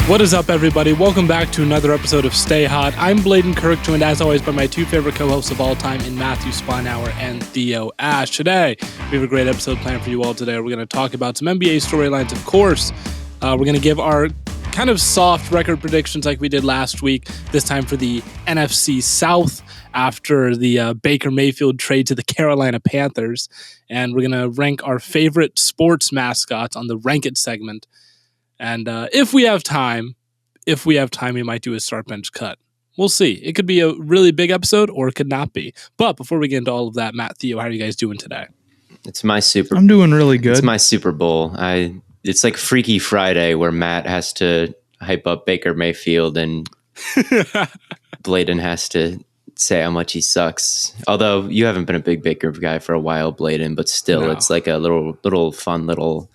What is up, everybody? Welcome back to another episode of Stay Hot. I'm BLAIDEN Kirk, joined as always by my two favorite co-hosts of all time in Matthew Sponauer and THEO Ash. Today, we have a great episode planned for you all today. We're going to talk about some NBA storylines, of course. We're going to give our kind of soft record predictions like we did last week, this time for the NFC South after the Baker Mayfield trade to the Carolina Panthers. And we're going to rank our favorite sports mascots on the Rank It segment. And if we have time, we might do a start bench cut. We'll see. It could be a really big episode or it could not be. But before we get into all of that, Matt, Theo, how are you guys doing today? I'm doing really good. It's my Super Bowl. It's like Freaky Friday where Matt has to hype up Baker Mayfield and BLAIDEN has to say how much he sucks. Although you haven't been a big Baker guy for a while, BLAIDEN, but still, no. It's like a little fun little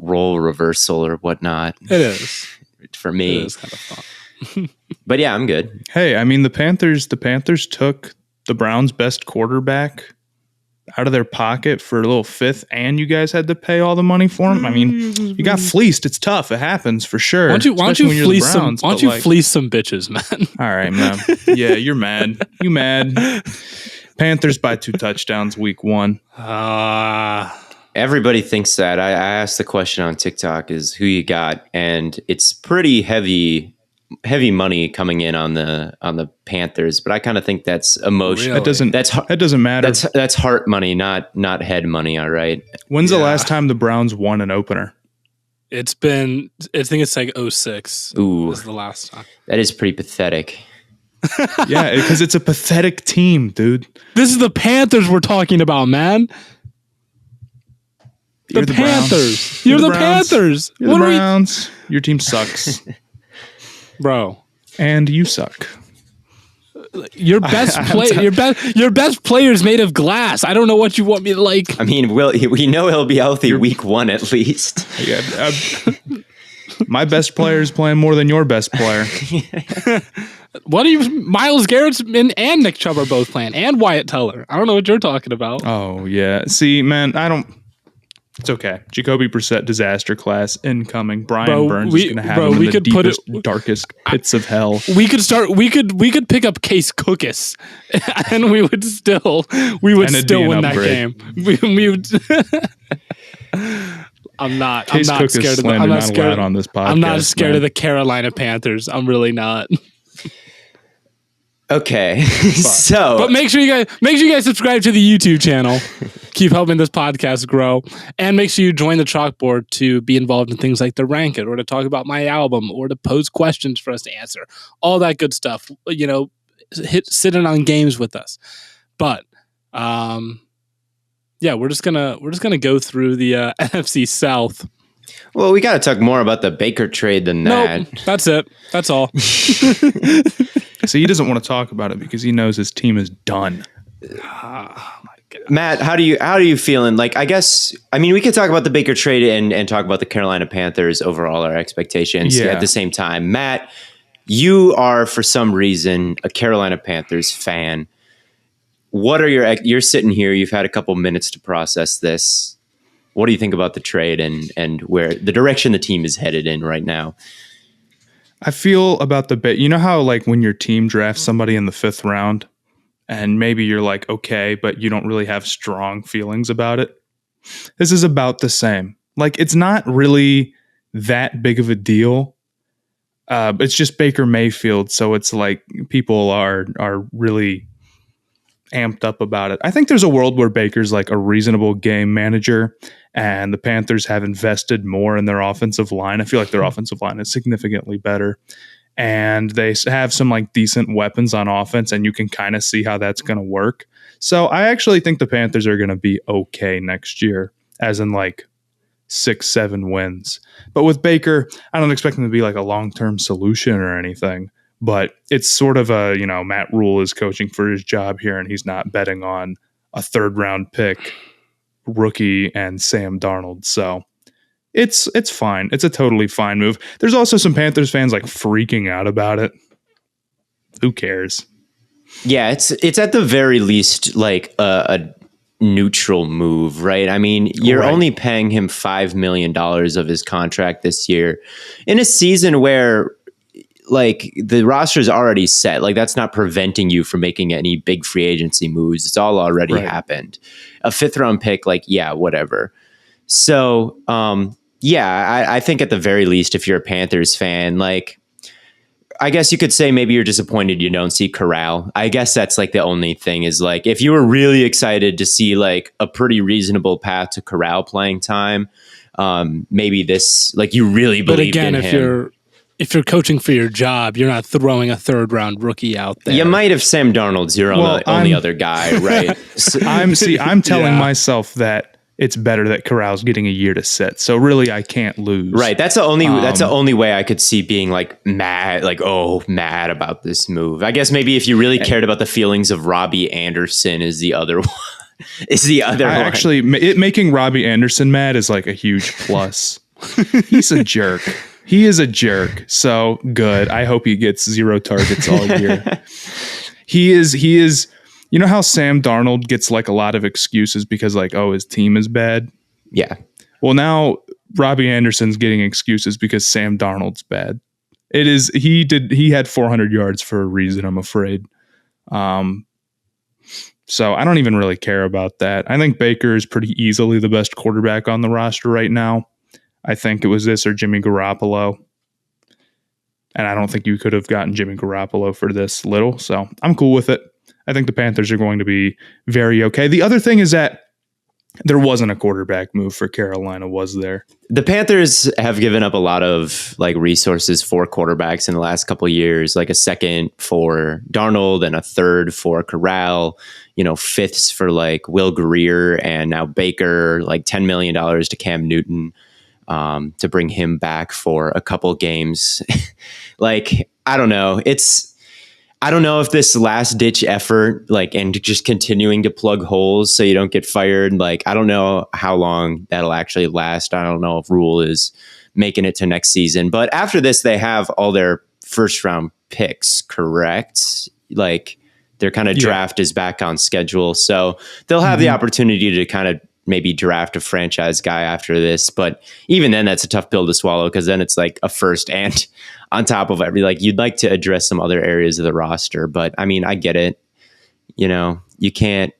role reversal or whatnot. It is. For me. It is kind of fun. But yeah, I'm good. Hey, I mean, the Panthers took the Browns' best quarterback out of their pocket for a little fifth, and you guys had to pay all the money for him. I mean, you got fleeced. It's tough. It happens for sure. Why don't you fleece some bitches, man? All right, man. Yeah, you're mad. You mad. Panthers by 2 touchdowns week 1. Everybody thinks that. I asked the question on TikTok is who you got, and it's pretty heavy money coming in on the Panthers, but I kind of think that's emotion. Really? That doesn't matter. That's heart money, not head money. All right. When's the last time the Browns won an opener? I think it's like 2006. Ooh, was the last time. That is pretty pathetic. Yeah, because it's a pathetic team, dude. This is the Panthers we're talking about, man. The Panthers. You're the Panthers. You're the Browns. Your team sucks. Bro. And you suck. Your best player's made of glass. I don't know what you want me to like. I mean, we know he'll be healthy week 1 at least. Yeah, my best player is playing more than your best player. Myles Garrett and Nick Chubb are both playing, and Wyatt Teller. I don't know what you're talking about. Oh, yeah. See, man, it's okay. Jacoby Brissett disaster class incoming. Brian Burns is going to have him in the deepest, darkest pits of hell. We could pick up Case Cookus, and we would still win that game. We would. I'm not scared of the. I'm not scared on this podcast. I'm not scared of the Carolina Panthers. I'm really not. Okay, but make sure you guys subscribe to the YouTube channel. Keep helping this podcast grow, and make sure you join the chalkboard to be involved in things like the Rank It, or to talk about my album, or to pose questions for us to answer. All that good stuff. You know, sit in on games with us. But yeah, we're just gonna go through the NFC South. Well, we got to talk more about the Baker trade than that. Nope, that's it. That's all. So he doesn't want to talk about it because he knows his team is done. Matt, how do you feeling? Like, we could talk about the Baker trade and talk about the Carolina Panthers overall, our expectations at the same time. Matt, you are for some reason a Carolina Panthers fan. What are you're sitting here, you've had a couple minutes to process this. What do you think about the trade and where the direction the team is headed in right now? I feel about the bit, you know how like when your team drafts somebody in the 5th round and maybe you're like, okay, but you don't really have strong feelings about it. This is about the same. Like, it's not really that big of a deal. It's just Baker Mayfield. So it's like people are really amped up about it. I think there's a world where Baker's like a reasonable game manager and the Panthers have invested more in their offensive line. I feel like their offensive line is significantly better and they have some like decent weapons on offense and you can kind of see how that's going to work. So I actually think the Panthers are going to be okay next year, as in like 6-7 wins. But with Baker, I don't expect him to be like a long-term solution or anything. But it's sort of a, Matt Rule is coaching for his job here, and he's not betting on a 3rd-round pick, rookie, and Sam Darnold. So it's fine. It's a totally fine move. There's also some Panthers fans like freaking out about it. Who cares? Yeah, it's at the very least like a neutral move, right? I mean, you're only paying him $5 million of his contract this year in a season where like the roster is already set. Like that's not preventing you from making any big free agency moves. It's all already happened. A 5th round pick, like, yeah, whatever. So, I think at the very least, if you're a Panthers fan, like, I guess you could say maybe you're disappointed you don't see Corral. I guess that's like the only thing is like, if you were really excited to see like a pretty reasonable path to Corral playing time, maybe this, like you really believed in him. If you're coaching for your job, you're not throwing a 3rd round rookie out there. You might have Sam Darnold's your only other guy, right? So, I'm telling myself that it's better that Corral's getting a year to sit. So really I can't lose. Right. That's the only way I could see being like mad about this move. I guess maybe if you really cared about the feelings of Robbie Anderson is the other one. Actually, making Robbie Anderson mad is like a huge plus. He's a jerk. He is a jerk. So good. I hope he gets 0 targets all year. He is. You know how Sam Darnold gets like a lot of excuses because like, oh, his team is bad. Yeah. Well, now Robbie Anderson's getting excuses because Sam Darnold's bad. He had 400 yards for a reason, I'm afraid. So I don't even really care about that. I think Baker is pretty easily the best quarterback on the roster right now. I think it was this or Jimmy Garoppolo. And I don't think you could have gotten Jimmy Garoppolo for this little. So I'm cool with it. I think the Panthers are going to be very okay. The other thing is that there wasn't a quarterback move for Carolina, was there? The Panthers have given up a lot of like resources for quarterbacks in the last couple of years, like a 2nd for Darnold and a 3rd for Corral, 5ths for like Will Greer and now Baker, like $10 million to Cam Newton. To bring him back for a couple games. Like, I don't know. I don't know if this last ditch effort, like, and just continuing to plug holes so you don't get fired. Like, I don't know how long that'll actually last. I don't know if Rule is making it to next season, but after this, they have all their 1st round picks, correct? Like their kind of draft is back on schedule. So they'll have the opportunity to kind of maybe draft a franchise guy after this. But even then, that's a tough pill to swallow because then it's like a 1st and on top of every, like you'd like to address some other areas of the roster. But I mean, I get it. You can't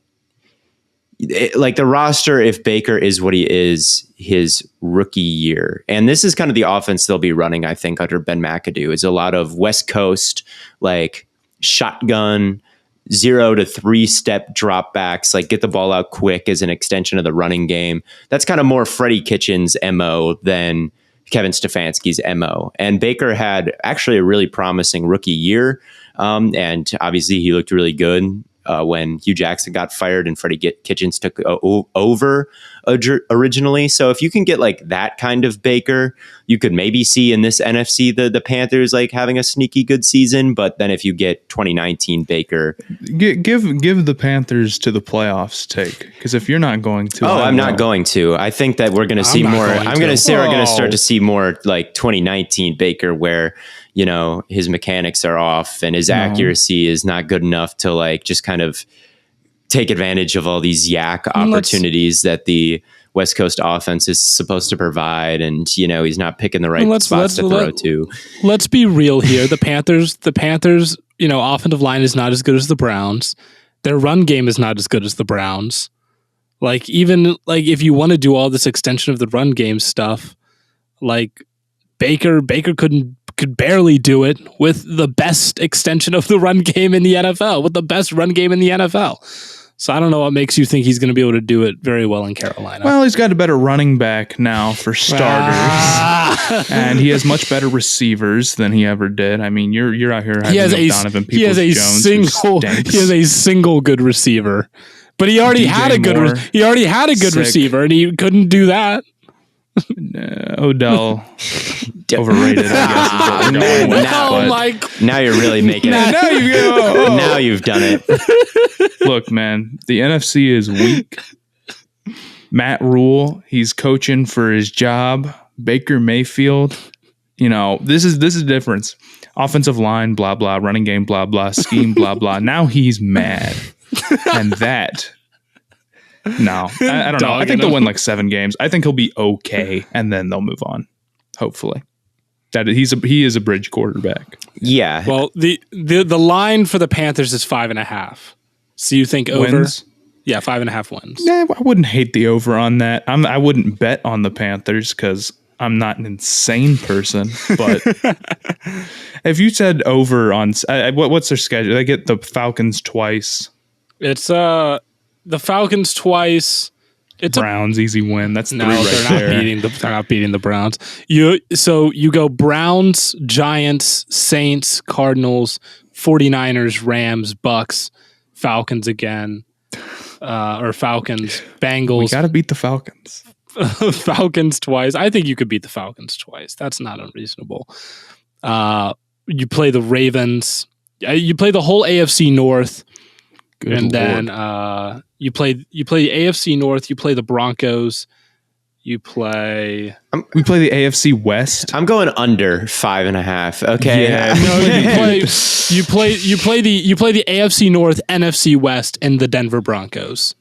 like the roster if Baker is what he is his rookie year. And this is kind of the offense they'll be running, I think, under Ben McAdoo is a lot of West Coast, like shotgun, 0 to 3 step drop backs, like get the ball out quick as an extension of the running game. That's kind of more Freddie Kitchens' MO than Kevin Stefanski's MO. And Baker had actually a really promising rookie year. And obviously he looked really good when Hugh Jackson got fired and Freddie Kitchens took over originally. So if you can get like that kind of Baker, you could maybe see in this NFC the Panthers like having a sneaky good season. But then if you get 2019 Baker, give the Panthers to the playoffs take, because if you're not going to, I'm not going to. I think that we're going to see more. I'm going to say we're going to start to see more like 2019 Baker, where his mechanics are off and his accuracy is not good enough to like just kind of take advantage of all these yak opportunities that the West Coast offense is supposed to provide. And, he's not picking the right spots to throw to. Let's be real here. The Panthers, offensive line is not as good as the Browns. Their run game is not as good as the Browns. Like, even like if you want to do all this extension of the run game stuff, like Baker could barely do it with the best extension of the run game in the NFL, with the best run game in the NFL. So I don't know what makes you think he's going to be able to do it very well in Carolina. Well, he's got a better running back now for starters. And he has much better receivers than he ever did. I mean, you're out here having Donovan Peoples-Jones. He has a single good receiver. But he already had a good receiver and he couldn't do that. Odell overrated, I guess. Now you're really making it. Now you've done it. Look, man, the NFC is weak. Matt Rule, he's coaching for his job. Baker Mayfield, this is the difference. Offensive line, blah blah. Running game, blah blah. Scheme, blah blah. Now he's mad, and that No, I don't know. I think they'll win like 7 games. I think he'll be okay, and then they'll move on. Hopefully, he is a bridge quarterback. Yeah. Well, the line for the Panthers is 5.5. So you think over? Wins? Yeah, 5.5 wins. Nah, I wouldn't hate the over on that. I wouldn't bet on the Panthers because I'm not an insane person. But if you said over on what's their schedule? They get the Falcons twice. It's the Falcons twice. It's Browns easy win. That's no, 3 right they're not beating the Browns. You go Browns, Giants, Saints, Cardinals, 49ers, Rams, Bucks, Falcons again. Or Falcons, Bengals. We got to beat the Falcons. Falcons twice. I think you could beat the Falcons twice. That's not unreasonable. You play the Ravens. You play the whole AFC North. Good and Lord. Then you play the AFC North. You play the Broncos. We play the AFC West. I'm going under 5.5. Okay. Yeah. No, you play the AFC North, NFC West, and the Denver Broncos.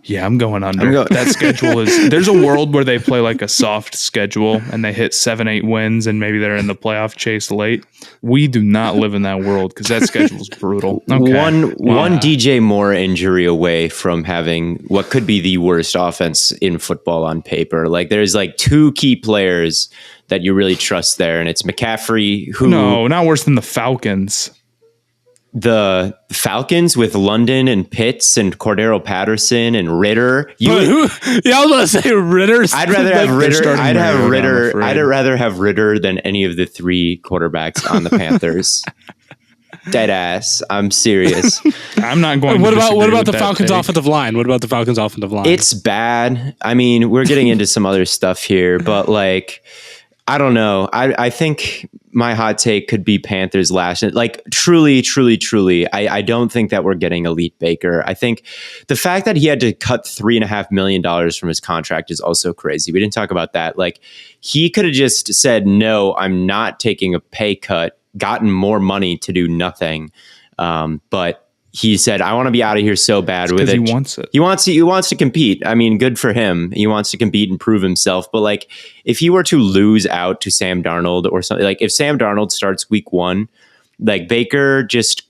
Yeah, I'm going under. That schedule there's a world where they play like a soft schedule and they hit 7-8 wins and maybe they're in the playoff chase late. We do not live in that world because that schedule is brutal. Okay. One DJ Moore injury away from having what could be the worst offense in football on paper. Like there's like 2 key players that you really trust there, and it's McCaffrey, who no, not worse than the Falcons. The Falcons with London and Pitts and Cordero Patterson and Ritter. I was about to say Ritter. I'd rather have Ritter. Mariota, I'd rather have Ritter than any of the 3 quarterbacks on the Panthers. Dead ass. I'm serious. I'm not going. What about the Falcons' offensive line? What about the Falcons' offensive line? It's bad. I mean, we're getting into some other stuff here, but like, I don't know. I think my hot take could be Panthers last. Like truly, I don't think that we're getting elite Baker. I think the fact that he had to cut $3.5 million from his contract is also crazy. We didn't talk about that. Like he could have just said, no, I'm not taking a pay cut, gotten more money to do nothing. But he said, I want to be out of here so bad with it. He wants it. He wants to compete. I mean, good for him. He wants to compete and prove himself. But like, if he were to lose out to Sam Darnold or something, like if Sam Darnold starts week 1, like Baker just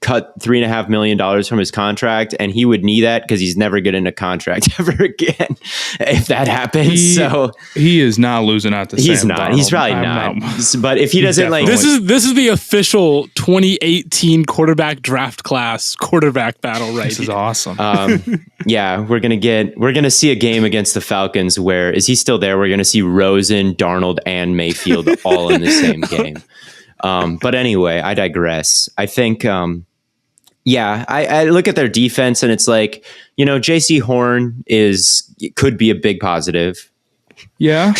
cut $3.5 million from his contract, and he would need that because he's never getting a contract ever again if that happens. So he is not losing out to he's Sam not. Darnold. He's probably not. But if he doesn't like this is the official 2018 quarterback draft class quarterback battle, right? This is awesome. Yeah, we're gonna see a game against the Falcons where is he still there? We're gonna see Rosen, Darnold, and Mayfield all in the same game. But anyway, I digress. I think I look at their defense and it's like, JC Horn could be a big positive. Yeah.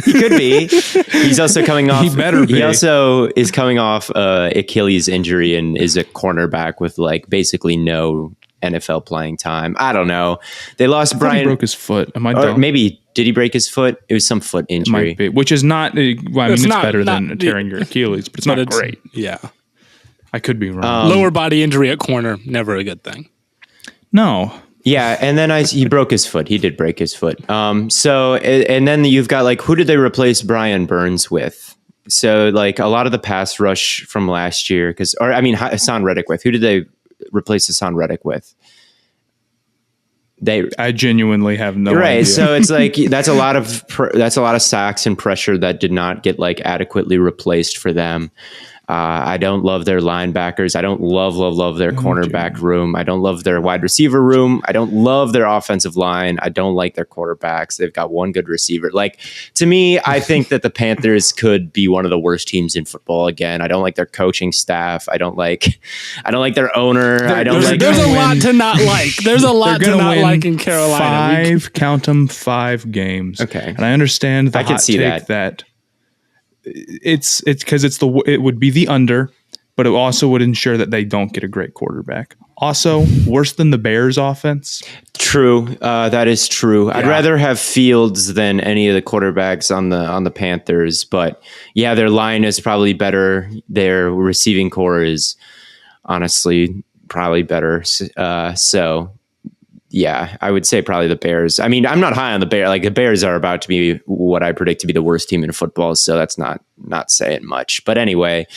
He could be. He's also coming off. He better be. He also is coming off Achilles injury and is a cornerback with like basically no NFL playing time. I don't know. They lost Brian. He broke his foot. Am I or dumb? maybe did he break his foot? It was some foot injury. Might be, which is not. Well, I mean, it's better than not- tearing your Achilles, but it's not great. Yeah. I could be wrong. Lower body injury at corner, never a good thing. No. Yeah, and then he broke his foot. He did break his foot. So and then you've got like, who did they replace Brian Burns with? So like a lot of the pass rush from last year, Hassan Reddick with. Who did they replace Hassan Reddick with? I genuinely have no idea. Right, so it's like that's a lot of sacks and pressure that did not get like adequately replaced for them. I don't love their linebackers. I don't love their cornerback room. I don't love their wide receiver room. I don't love their offensive line. I don't like their quarterbacks. They've got one good receiver. Like, to me, I think that the Panthers could be one of the worst teams in football again. I don't like their coaching staff. I don't like their owner. There's a lot to not like. There's a lot to not like in Carolina. 5 games. Okay. And I understand the I can hot see take that it's because it would be the under, but it also would ensure that they don't get a great quarterback. Also, worse than the Bears offense. True. That is true. Yeah. I'd rather have Fields than any of the quarterbacks on the Panthers, but yeah, their line is probably better. Their receiving core is honestly probably better. So yeah, I would say probably the Bears. I mean, I'm not high on the Bears. Like the Bears are about to be what I predict to be the worst team in football. So that's not saying much. But anyway,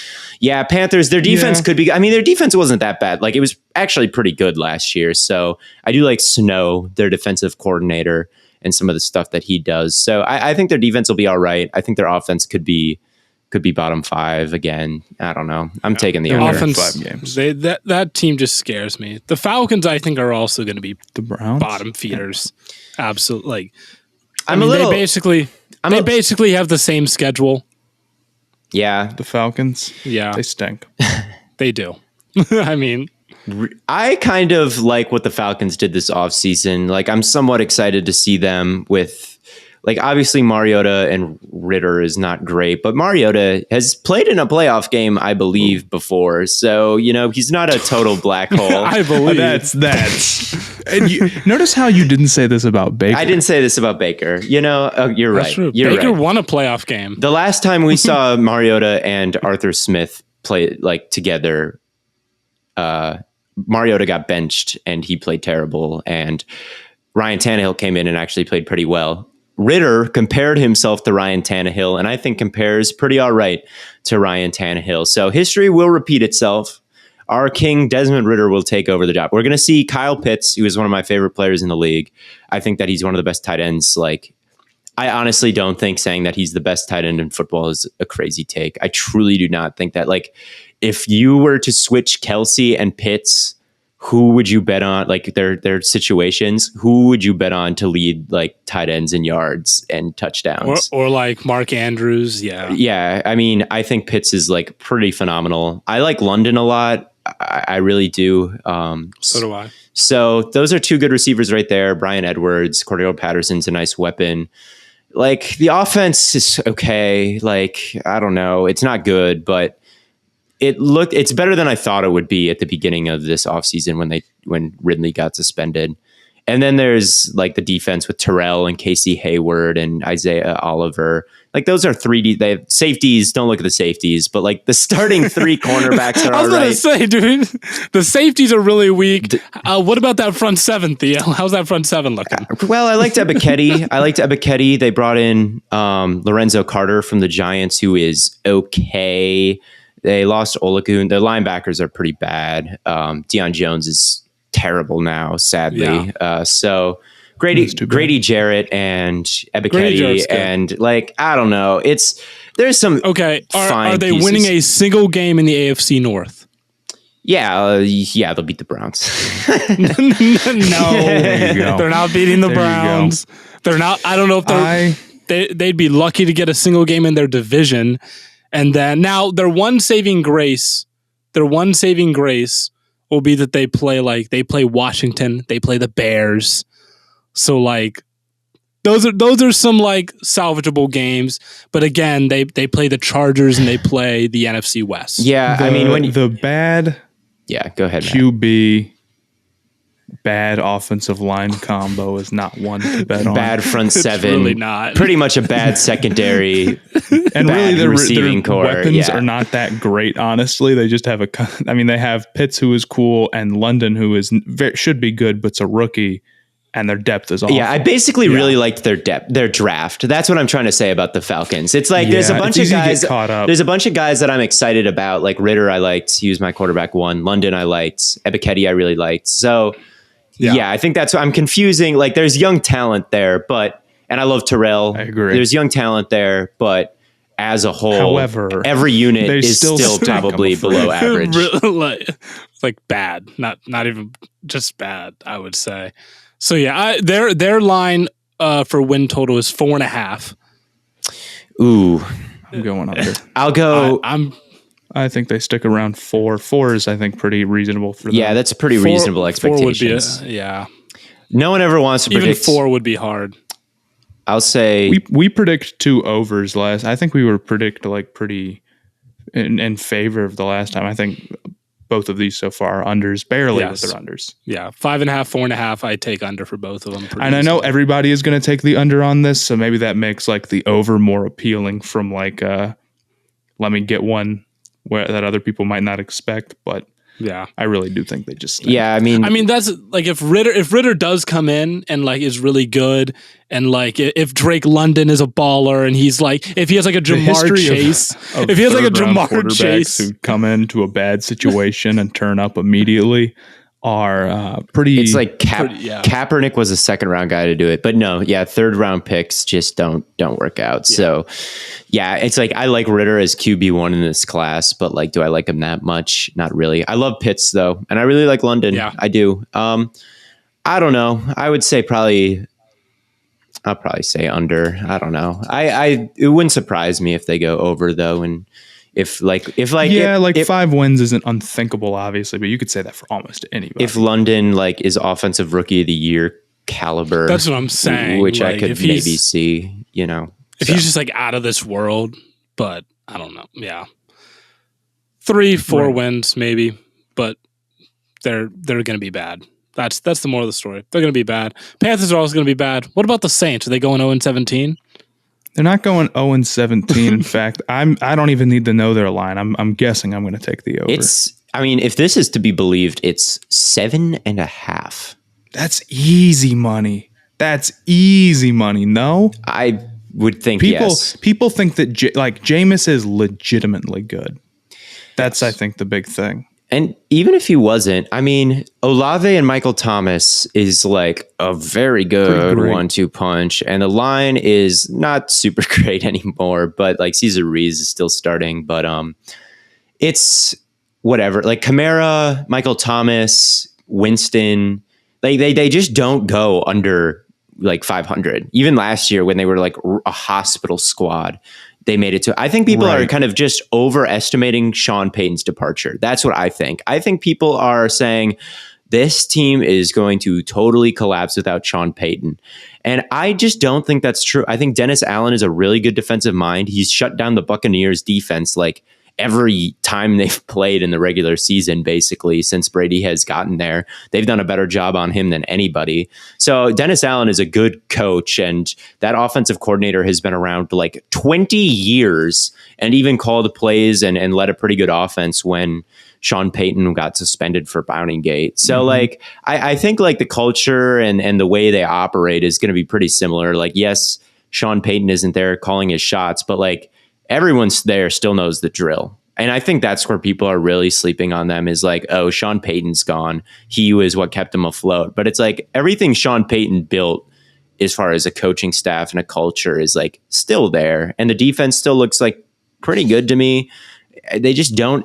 yeah, Panthers, their defense could be, I mean, their defense wasn't that bad. Like it was actually pretty good last year. So I do like Snow, their defensive coordinator, and some of the stuff that he does. So I think their defense will be all right. I think their offense could be bottom 5 again. I don't know. I'm taking the under. Offense, 5 games. That team just scares me. The Falcons, I think, are also going to be the Browns bottom feeders. Yeah. Absolutely. Like, they basically have the same schedule. Yeah, the Falcons. Yeah, they stink. They do. I mean, I kind of like what the Falcons did this offseason. Like, I'm somewhat excited to see them with. Like, obviously, Mariota and Ritter is not great, but Mariota has played in a playoff game, I believe, before. So, he's not a total black hole. I believe. That's. And notice how you didn't say this about Baker. I didn't say this about Baker. You're right. True. You're Baker right. won a playoff game. The last time we saw Mariota and Arthur Smith play together, Mariota got benched and he played terrible. And Ryan Tannehill came in and actually played pretty well. Ritter compared himself to Ryan Tannehill, and I think compares pretty all right to Ryan Tannehill. So history will repeat itself. Our king, Desmond Ritter, will take over the job. We're going to see Kyle Pitts, who is one of my favorite players in the league. I think that he's one of the best tight ends. Like, I honestly don't think saying that he's the best tight end in football is a crazy take. I truly do not think that. Like, if you were to switch Kelsey and Pitts, who would you bet on, like their situations? Who would you bet on to lead like tight ends in yards and touchdowns? Or like Mark Andrews? Yeah. Yeah. I mean, I think Pitts is like pretty phenomenal. I like London a lot. I really do. So do I. So those are 2 good receivers right there. Brian Edwards, Cordero Patterson's a nice weapon. Like the offense is okay. Like, I don't know. It's not good, but it's better than I thought it would be at the beginning of this offseason when Ridley got suspended. And then there's like the defense with Terrell and Casey Hayward and Isaiah Oliver. Like those are 3D. They have safeties. Don't look at the safeties, but like the starting 3 cornerbacks are all right. I was going to say, dude, the safeties are really weak. What about that front 7, Theo? How's that front 7 looking? Well, I liked Ebiketie. They brought in Lorenzo Carter from the Giants, who is okay. They lost Olagun. Their linebackers are pretty bad. Deion Jones is terrible now, sadly. Yeah. So Grady Jarrett and Ebiketie and like, I don't know. There's some okay. Are they winning a single game in the AFC North? Yeah, they'll beat the Browns. No, they're not beating the Browns. They're not. I don't know if they'd be lucky to get a single game in their division. And then now their one saving grace will be that they play Washington, they play the Bears. So like those are some like salvageable games. But again, they play the Chargers and they play the NFC West. Yeah, I mean when the bad go ahead, QB bad offensive line combo is not one to bet on. Bad front 7, really not. Pretty much a bad secondary, and really their core. Weapons are not that great. Honestly, they just have they have Pitts, who is cool, and London, who should be good, but's a rookie, and their depth is awful. Yeah, I basically really liked their draft. That's what I'm trying to say about the Falcons. It's like there's a bunch of guys. There's a bunch of guys that I'm excited about. Like Ritter, I liked. He was my quarterback 1. London, I liked. Ebiketie, I really liked. So. Yeah, I think that's what I'm confusing. Like, there's young talent there, and I love Terrell. I agree. There's young talent there, but as a whole, however, every unit is still probably below average. like bad, not even just bad, I would say. So yeah, their line for win total is 4.5. Ooh, I'm going under. I'll go. I think they stick around 4. 4 is, I think, pretty reasonable for them. Yeah, that's a pretty reasonable expectations. 4 would be yeah. No one ever wants to predict. Even 4 would be hard. I'll say we predict 2 overs last. I think we were predict like pretty in favor of the last time. I think both of these so far are unders, barely with their unders. Yeah, 5.5, 4.5. I take under for both of them. And I know everybody is going to take the under on this, so maybe that makes like the over more appealing from like let me get one that other people might not expect, but Yeah. I really do think they just stink. Yeah, I mean that's like if Ritter does come in and like is really good, and like if Drake London is a baller and he's like if he has like a Jamar Chase, if he has like a Jamar Chase who come into a bad situation and turn up immediately are pretty. It's like Kaepernick was a second round guy to do it, but no, third round picks just don't work out. Yeah. So it's like I like Ritter as QB1 in this class, but like, do I like him that much? Not really. I love Pitts though, and I really like London. Yeah, I do. I don't know. I would say I'll probably say under. I don't know. It wouldn't surprise me if they go over though, and. If 5 wins isn't unthinkable, obviously, but you could say that for almost anybody. If London like is offensive rookie of the year caliber, that's what I'm saying. Which like, I could maybe see, if he's just like out of this world, but I don't know. Yeah, 3-4 wins maybe, but they're going to be bad. That's the moral of the story. They're going to be bad. Panthers are also going to be bad. What about the Saints? Are they going 0-17? They're not going 0-17. In fact, I don't even need to know their line. I'm guessing I'm going to take the over. If this is to be believed, it's 7.5. That's easy money. No, I would think people think that Jameis is legitimately good. That's I think the big thing. And even if he wasn't, I mean, Olave and Michael Thomas is like a very good 1-2 punch. And the line is not super great anymore, but like Cesar Ruiz is still starting. But it's whatever. Like Kamara, Michael Thomas, Winston, they just don't go under like 500. Even last year when they were like a hospital squad, they made it to. I think people are kind of just overestimating Sean Payton's departure. That's what I think. I think people are saying this team is going to totally collapse without Sean Payton. And I just don't think that's true. I think Dennis Allen is a really good defensive mind. He's shut down the Buccaneers defense like every time they've played in the regular season, basically, since Brady has gotten there. They've done a better job on him than anybody. So Dennis Allen is a good coach, and that offensive coordinator has been around for like 20 years and even called plays and led a pretty good offense when Sean Payton got suspended for Bounty Gate. So like, I think like the culture and the way they operate is going to be pretty similar. Like, yes, Sean Payton isn't there calling his shots, but like, everyone's there still knows the drill. And I think that's where people are really sleeping on them is like, oh, Sean Payton's gone. He was what kept him afloat. But it's like everything Sean Payton built as far as a coaching staff and a culture is like still there. And the defense still looks like pretty good to me. They just don't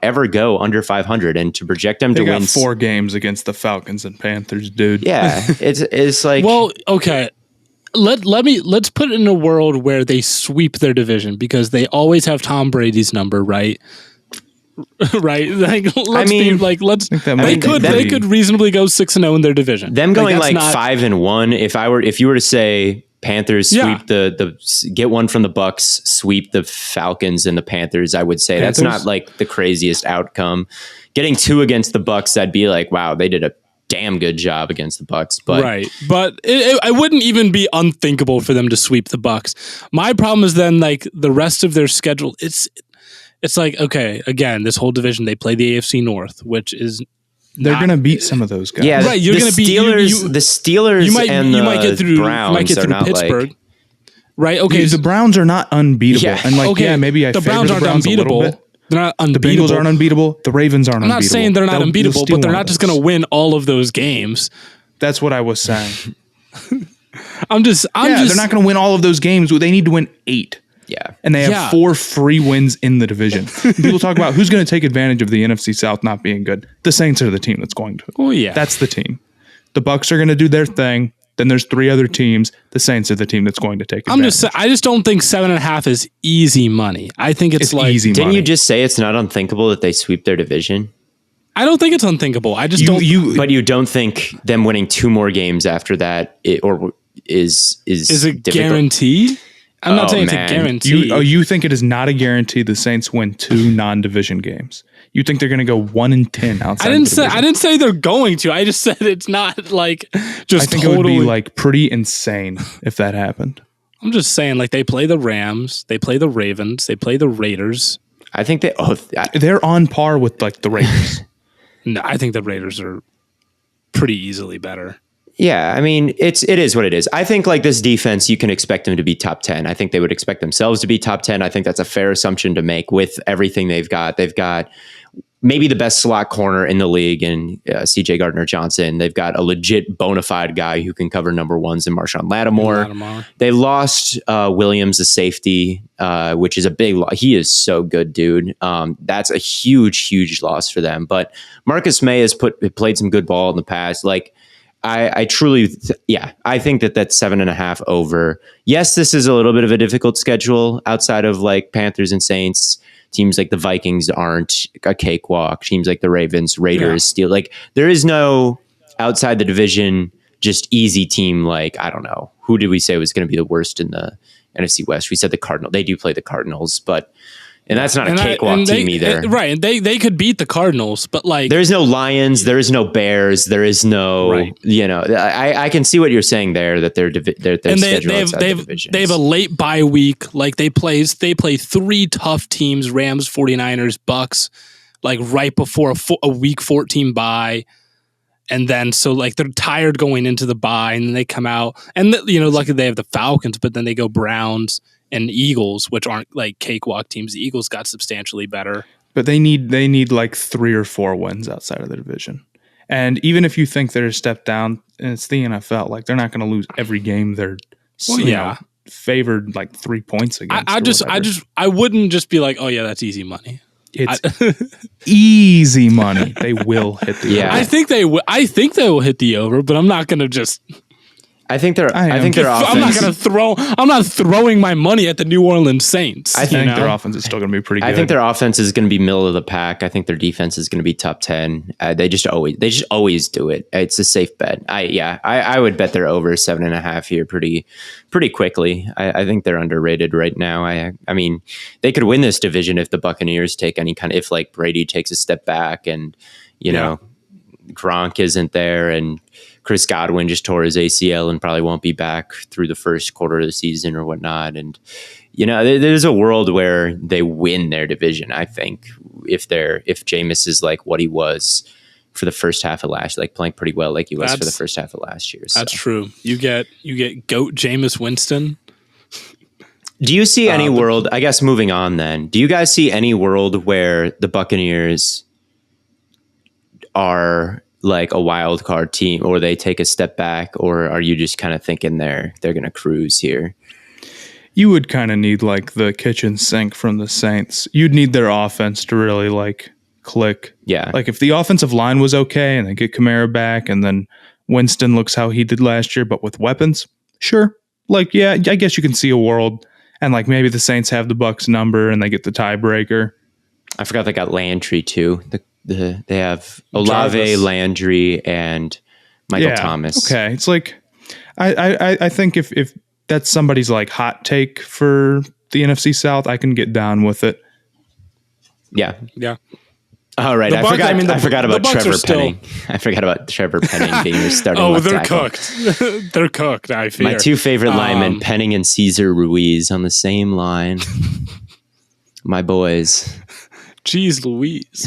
ever go under 500, and to project them to win 4 games against the Falcons and Panthers, dude. Yeah. it's like, well, okay. Let's put it in a world where they sweep their division because they always have Tom Brady's number, right? Right? Like, they could reasonably go 6-0 in their division. Them going like 5-1. If you were to say Panthers sweep the get one from the Bucks, sweep the Falcons and the Panthers, I would say that's not like the craziest outcome. Getting 2 against the Bucks, I'd be like, wow, they did a damn good job against the Bucks, but it wouldn't even be unthinkable for them to sweep the Bucks. My problem is then like the rest of their schedule. It's like, okay, again, this whole division, they play the AFC North, which is they're going to beat some of those guys. Yeah, right. You're going to beat the Steelers. You might get through Browns. You might get through Pittsburgh. Right. Okay. The Browns are not unbeatable. Yeah. And like, maybe I favor the Browns unbeatable. A little bit. They're not unbeatable. The Bengals aren't unbeatable. The Ravens aren't unbeatable. I'm not saying they're not unbeatable, but they're not just going to win all of those games. That's what I was saying. I'm just. They're not going to win all of those games. They need to win 8. Yeah. And they have 4 free wins in the division. People talk about who's going to take advantage of the NFC South not being good. The Saints are the team that's going to. Oh, yeah. That's the team. The Bucks are going to do their thing. Then there's 3 other teams. The Saints are the team that's going to take advantage. I just don't think 7.5 is easy money. I think it's like easy money. Didn't you just say it's not unthinkable that they sweep their division? I don't think it's unthinkable. I just don't. But you don't think them winning 2 more games after that is a guarantee? I'm not saying it's a guarantee. You think it is not a guarantee the Saints win 2 non-division games? You think they're going to go 1-10 outside? I didn't say they're going to. I just said it's not like just. I think it would be like pretty insane if that happened. I'm just saying, like they play the Rams, they play the Ravens, they play the Raiders. I think they're on par with like the Raiders. No, I think the Raiders are pretty easily better. Yeah, I mean, it is what it is. I think like this defense, you can expect them to be top 10. I think they would expect themselves to be top 10. I think that's a fair assumption to make with everything they've got. They've got maybe the best slot corner in the league in CJ Gardner-Johnson. They've got a legit bona fide guy who can cover number ones in Marshawn Lattimore. They lost Williams, the safety, which is a big loss. He is so good, dude. That's a huge, huge loss for them. But Marcus May has played some good ball in the past. Like, I truly, I think that's 7.5 over. Yes, this is a little bit of a difficult schedule outside of like Panthers and Saints. Teams like the Vikings aren't a cakewalk. Teams like the Ravens, Raiders, Steelers. Like there is no outside the division, just easy team. Like, I don't know. Who did we say was going to be the worst in the NFC West? We said the Cardinals. They do play the Cardinals, and that's not a cakewalk team either. Right. And they could beat the Cardinals, but like there's no Lions, there is no Bears, there is no, I can see what you're saying there, that they're scheduled outside the divisions. They have a late bye week. Like they play 3 tough teams, Rams, 49ers, Bucks, like right before a week 14 bye. And then, so like they're tired going into the bye, and then they come out and luckily they have the Falcons, but then they go Browns and Eagles, which aren't like cakewalk teams. The Eagles got substantially better. But they need like 3 or 4 wins outside of the division. And even if you think they're a step down, and it's the NFL, like they're not going to lose every game. They're favored like 3 points against. I wouldn't just be like, oh yeah, that's easy money. It's easy money. They will hit the over. I think they will hit the over, but I'm not going to just. I think their offense. I'm not throwing my money at the New Orleans Saints. I think their offense is still going to be pretty good. I think their offense is going to be middle of the pack. I think their defense is going to be top 10. They just always do it. It's a safe bet. I would bet they're over 7.5 here pretty quickly. I think they're underrated right now. I mean, they could win this division if the Buccaneers take if like Brady takes a step back and know Gronk isn't there and Chris Godwin just tore his ACL and probably won't be back through the first quarter of the season or whatnot. And, there's a world where they win their division, I think, if Jameis is like what he was for the first half of last year, like playing pretty well like he was for the first half of last year. So. That's true. You get GOAT Jameis Winston. Do you see any world, I guess moving on then, do you guys see any world where the Buccaneers are like a wild card team, or they take a step back, or are you just kind of thinking they're going to cruise here? You would kind of need like the kitchen sink from the Saints. You'd need their offense to really like click. Yeah. Like if the offensive line was okay and they get Kamara back and then Winston looks how he did last year, but with weapons, sure. Like, yeah, I guess you can see a world, and like maybe the Saints have the Bucks number and they get the tiebreaker. I forgot they got Landry too. They have Olave, Landry, and Michael Thomas. Okay, it's like I think if that's somebody's like hot take for the NFC South, I can get down with it. Yeah. All right, I forgot about Trevor Penning. I forgot about Trevor Penning being your starting. They're cooked. They're cooked. I fear. My 2 favorite linemen, Penning and Cesar Ruiz, on the same line. My boys. Jeez Louise.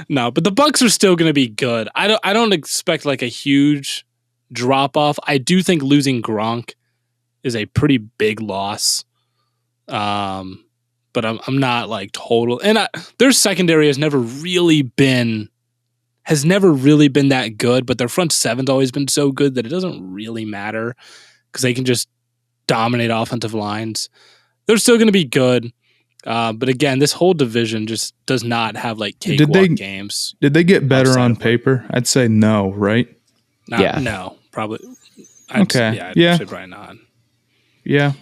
No, but the Bucks are still going to be good. I don't expect like a huge drop off. I do think losing Gronk is a pretty big loss. But I'm not like total. And their secondary has never really been that good, but their front seven's always been so good that it doesn't really matter because they can just dominate offensive lines. They're still going to be good. But again, this whole division just does not have like cakewalk games. Did they get better on paper? I'd say no, right? No, probably. I'd say probably not. Yeah.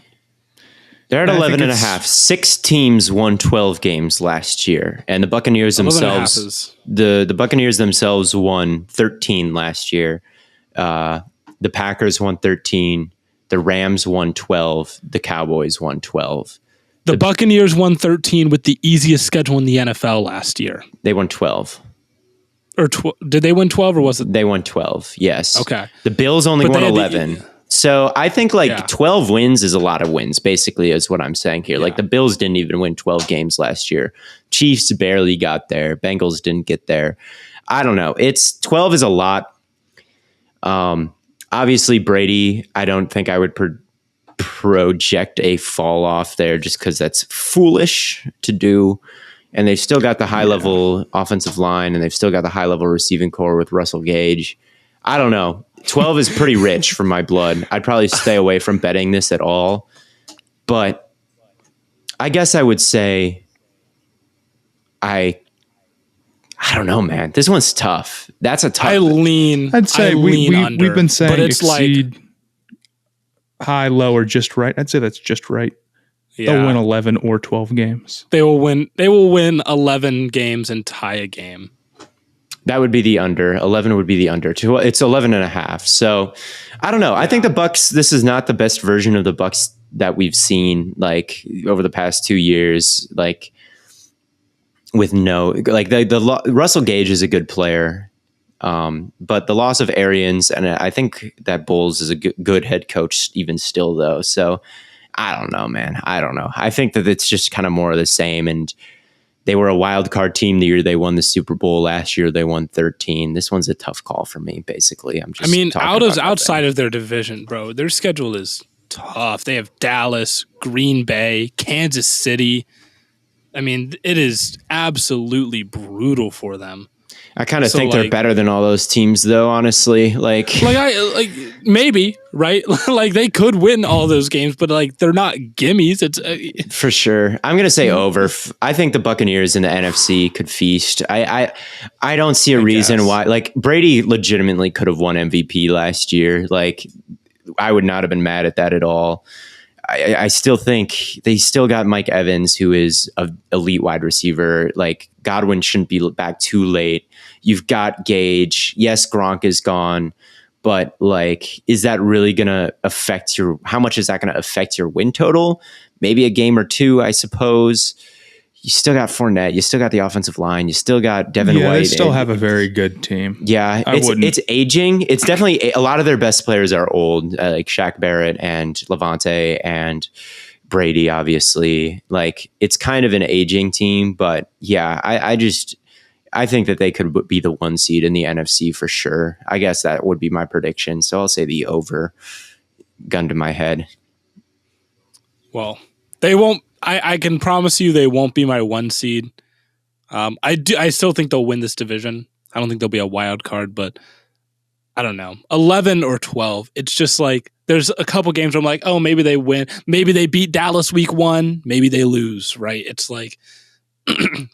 They're at 11.5. 6 teams won 12 games last year, and the Buccaneers themselves. The Buccaneers themselves won 13 last year. The Packers won 13. The Rams won 12. The Cowboys won 12. The Buccaneers won 13 with the easiest schedule in the NFL last year. They won 12. Or did they win 12 or was it? They won 12, yes. Okay. The Bills only won 11. So I think 12 wins is a lot of wins, basically, is what I'm saying here. Like the Bills didn't even win 12 games last year. Chiefs barely got there. Bengals didn't get there. I don't know. 12 is a lot. Obviously Brady, I don't think I would project a fall off there just because that's foolish to do. And they've still got the high level offensive line, and they've still got the high level receiving core with Russell Gage. I don't know. 12 is pretty rich for my blood. I'd probably stay away from betting this at all. But I guess I would say I don't know, man. This one's tough. That's a tough. I'd say we've been saying but it's exceed high, low, or just right. I'd say that's just right. Yeah. They'll win 11 or 12 games. They will win 11 games and tie a game. That would be the under. 11 would be the under. It's 11 and a half. So I don't know. Yeah. I think the Bucs, this is not the best version of the Bucs that we've seen like over the past 2 years. Like with the Russell Gage is a good player. But the loss of Arians, and I think that Bowles is a good head coach even still though. So I don't know, man. I don't know. I think that it's just kind of more of the same, and they were a wild card team the year they won the Super Bowl. Last year they won 13. This one's a tough call for me, basically. Outside of their division, bro, their schedule is tough. They have Dallas, Green Bay, Kansas City. I mean, it is absolutely brutal for them. I kind of think they're better than all those teams, though. Honestly, maybe right. Like they could win all those games, but like they're not gimmies. It's for sure. I'm gonna say over. I think the Buccaneers in the NFC could feast. I don't see a reason why. Like Brady legitimately could have won MVP last year. Like I would not have been mad at that at all. I still think they still got Mike Evans, who is an elite wide receiver. Like Godwin shouldn't be back too late. You've got Gage. Yes, Gronk is gone, but like, is that really going to affect how much is that going to affect your win total? Maybe a game or two, I suppose. You still got Fournette. You still got the offensive line. You still got Devin White. They still have a very good team. Yeah, it's aging. It's definitely a lot of their best players are old, like Shaq Barrett and Levante and Brady, obviously. Like it's kind of an aging team, but yeah, I think that they could be the 1 seed in the NFC for sure. I guess that would be my prediction. So I'll say the over, gun to my head. Well, they won't. I can promise you they won't be my 1 seed. I still think they'll win this division. I don't think they'll be a wild card, but I don't know. 11 or 12. It's just like there's a couple games where I'm like, oh, maybe they win. Maybe they beat Dallas week 1. Maybe they lose, right? It's like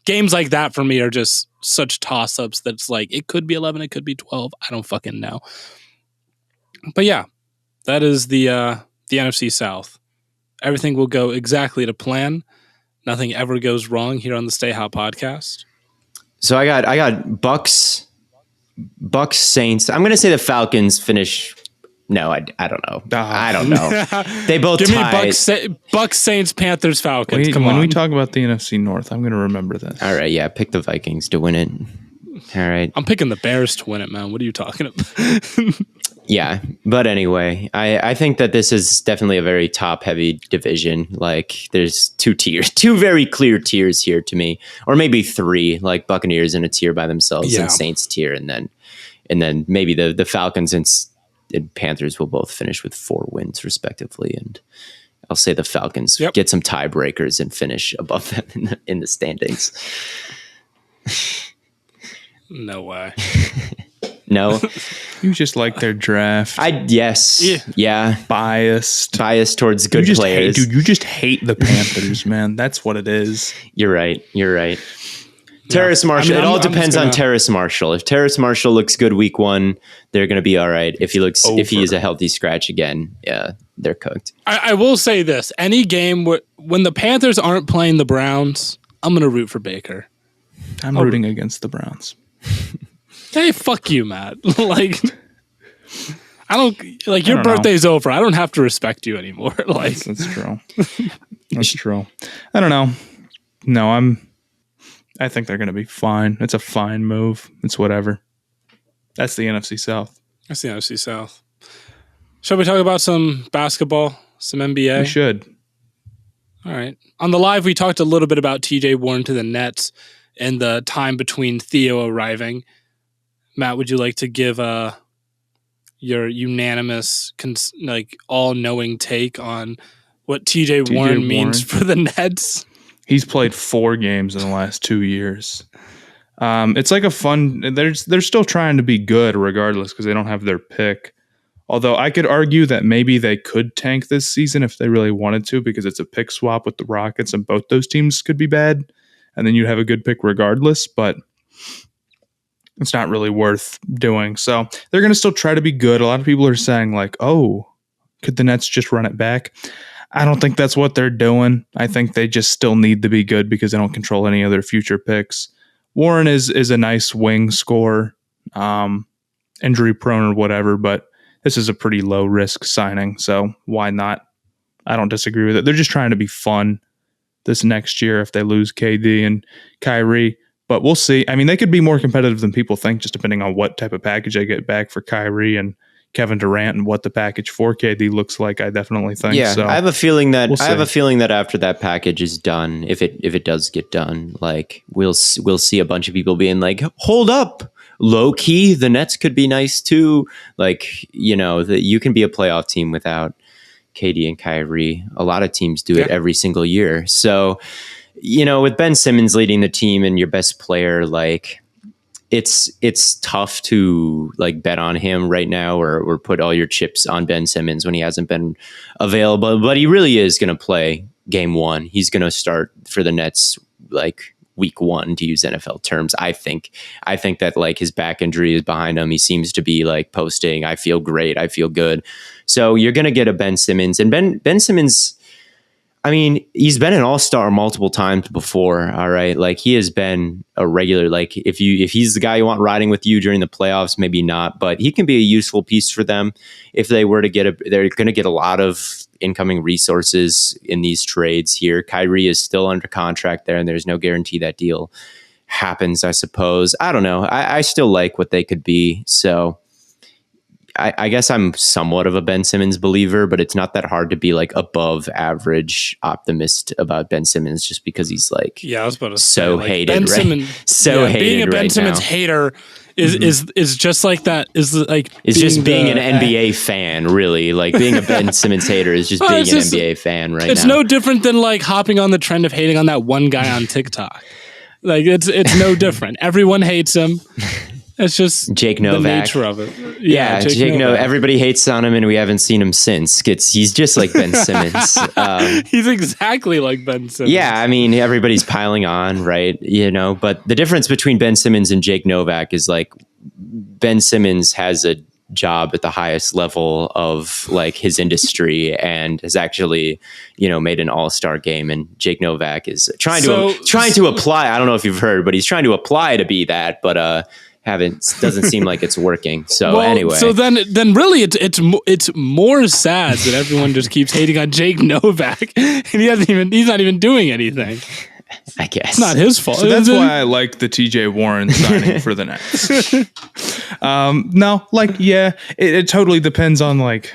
games like that for me are just such toss-ups that it's like it could be 11, it could be 12. I don't fucking know. But yeah, that is the NFC South. Everything will go exactly to plan. Nothing ever goes wrong here on the Stay Hot podcast. So I got Bucs Saints. I'm going to say the Falcons finish. No, I don't know. I don't know. They both give tied. Me Bucs Saints, Panthers, Falcons. When we talk about the NFC North, I'm going to remember this. All right, yeah, pick the Vikings to win it. All right, I'm picking the Bears to win it, man. What are you talking about? Yeah, but anyway, I think that this is definitely a very top-heavy division. Like, there's two very clear tiers here to me, or maybe 3. Like Buccaneers in a tier by themselves, and Saints tier, and then maybe the Falcons and Panthers will both finish with 4 wins respectively. And I'll say the Falcons get some tiebreakers and finish above them in the standings. No way. No. You just like their draft. Yeah. Biased towards good players. You just hate the Panthers, man. That's what it is. You're right. Terrace Marshall. It all depends on Terrace Marshall. If Terrace Marshall looks good week 1, they're going to be all right. If he is a healthy scratch again, yeah, they're cooked. I will say this: any game when the Panthers aren't playing the Browns, I'm going to root for Baker. I'm rooting against the Browns. Hey, fuck you, Matt. Like, I don't like your birthday's over. I don't have to respect you anymore. Like, that's true. That's true. I don't know. No, I think they're going to be fine. It's a fine move. It's whatever. That's the NFC South. Shall we talk about some basketball, some NBA? We should. All right. On the live, we talked a little bit about TJ Warren to the Nets and the time between Theo arriving. Matt, would you like to give your unanimous, all-knowing take on what TJ Warren means for the Nets? He's played 4 games in the last 2 years. It's like a fun. They're still trying to be good regardless because they don't have their pick. Although I could argue that maybe they could tank this season if they really wanted to because it's a pick swap with the Rockets and both those teams could be bad. And then you'd have a good pick regardless, but it's not really worth doing. So they're going to still try to be good. A lot of people are saying like, oh, could the Nets just run it back? I don't think that's what they're doing. I think they just still need to be good because they don't control any of their future picks. Warren is a nice wing scorer, injury prone or whatever, but this is a pretty low risk signing. So why not? I don't disagree with it. They're just trying to be fun this next year if they lose KD and Kyrie, but we'll see. I mean, they could be more competitive than people think, just depending on what type of package they get back for Kyrie and Kevin Durant and what the package for KD looks like. I definitely think. Yeah, so. I have a feeling that after that package is done, if it does get done, like we'll see a bunch of people being like, hold up, low key, the Nets could be nice too. Like, that you can be a playoff team without KD and Kyrie. A lot of teams do it every single year. So, with Ben Simmons leading the team and your best player, like it's tough to like bet on him right now or put all your chips on Ben Simmons when he hasn't been available, but he really is going to play game 1. He's going to start for the Nets like week 1, to use NFL terms. I think that like his back injury is behind him. He seems to be like posting, I feel great, I feel good. So you're going to get a Ben Simmons, and Ben Simmons, I mean, he's been an all-star multiple times before. All right. Like he has been a regular, like if he's the guy you want riding with you during the playoffs, maybe not, but he can be a useful piece for them. If they were to they're going to get a lot of incoming resources in these trades here. Kyrie is still under contract there and there's no guarantee that deal happens, I suppose. I don't know. I still like what they could be. So I guess I'm somewhat of a Ben Simmons believer, but it's not that hard to be like above average optimist about Ben Simmons just because he's like, I was about to so say, hated, Ben right? Simmons, hated. Being a Ben right Simmons now. hater is just like that. Is like it's just being an NBA fan, really. Like being a Ben Simmons hater is just being an NBA fan right now. It's no different than like hopping on the trend of hating on that one guy on TikTok. Like it's no different. Everyone hates him. It's just Jake Novak. The nature of it. Yeah, Jake Novak. Everybody hates on him, and we haven't seen him since. He's just like Ben Simmons. He's exactly like Ben Simmons. Yeah, I mean, everybody's piling on, right? But the difference between Ben Simmons and Jake Novak is like Ben Simmons has a job at the highest level of like his industry and has actually, made an all-star game. And Jake Novak is trying to apply. I don't know if you've heard, but he's trying to apply to be that, but doesn't seem like it's working. So anyway, so then really it's more sad that everyone just keeps hating on Jake Novak and he's not even doing anything. I guess it's not his fault. So that's why I like the TJ Warren signing for the Nets. It totally depends on like.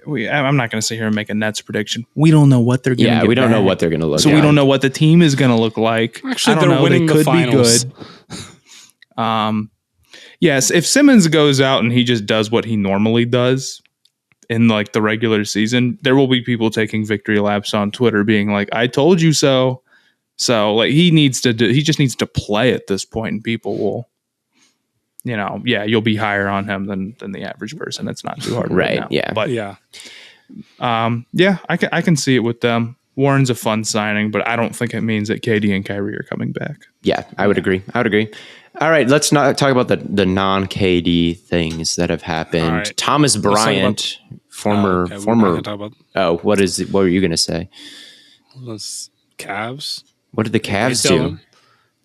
I'm not going to sit here and make a Nets prediction. We don't know what they're going to get. Yeah, we don't back. know what they're going to look. So we don't know what the team is going to look like. Actually, they're winning the finals. Be good. Yes, if Simmons goes out and he just does what he normally does in like the regular season, there will be people taking victory laps on Twitter being like, I told you so. So like he just needs to play at this point and people will, you'll be higher on him than the average person. It's not too hard right now. Yeah. But I can see it with them. Warren's a fun signing, but I don't think it means that KD and Kyrie are coming back. Yeah, I would agree. All right, let's not talk about the non-KD things that have happened. Right. Thomas Bryant, former. Oh, what were you going to say? Those Cavs. What did the Cavs do?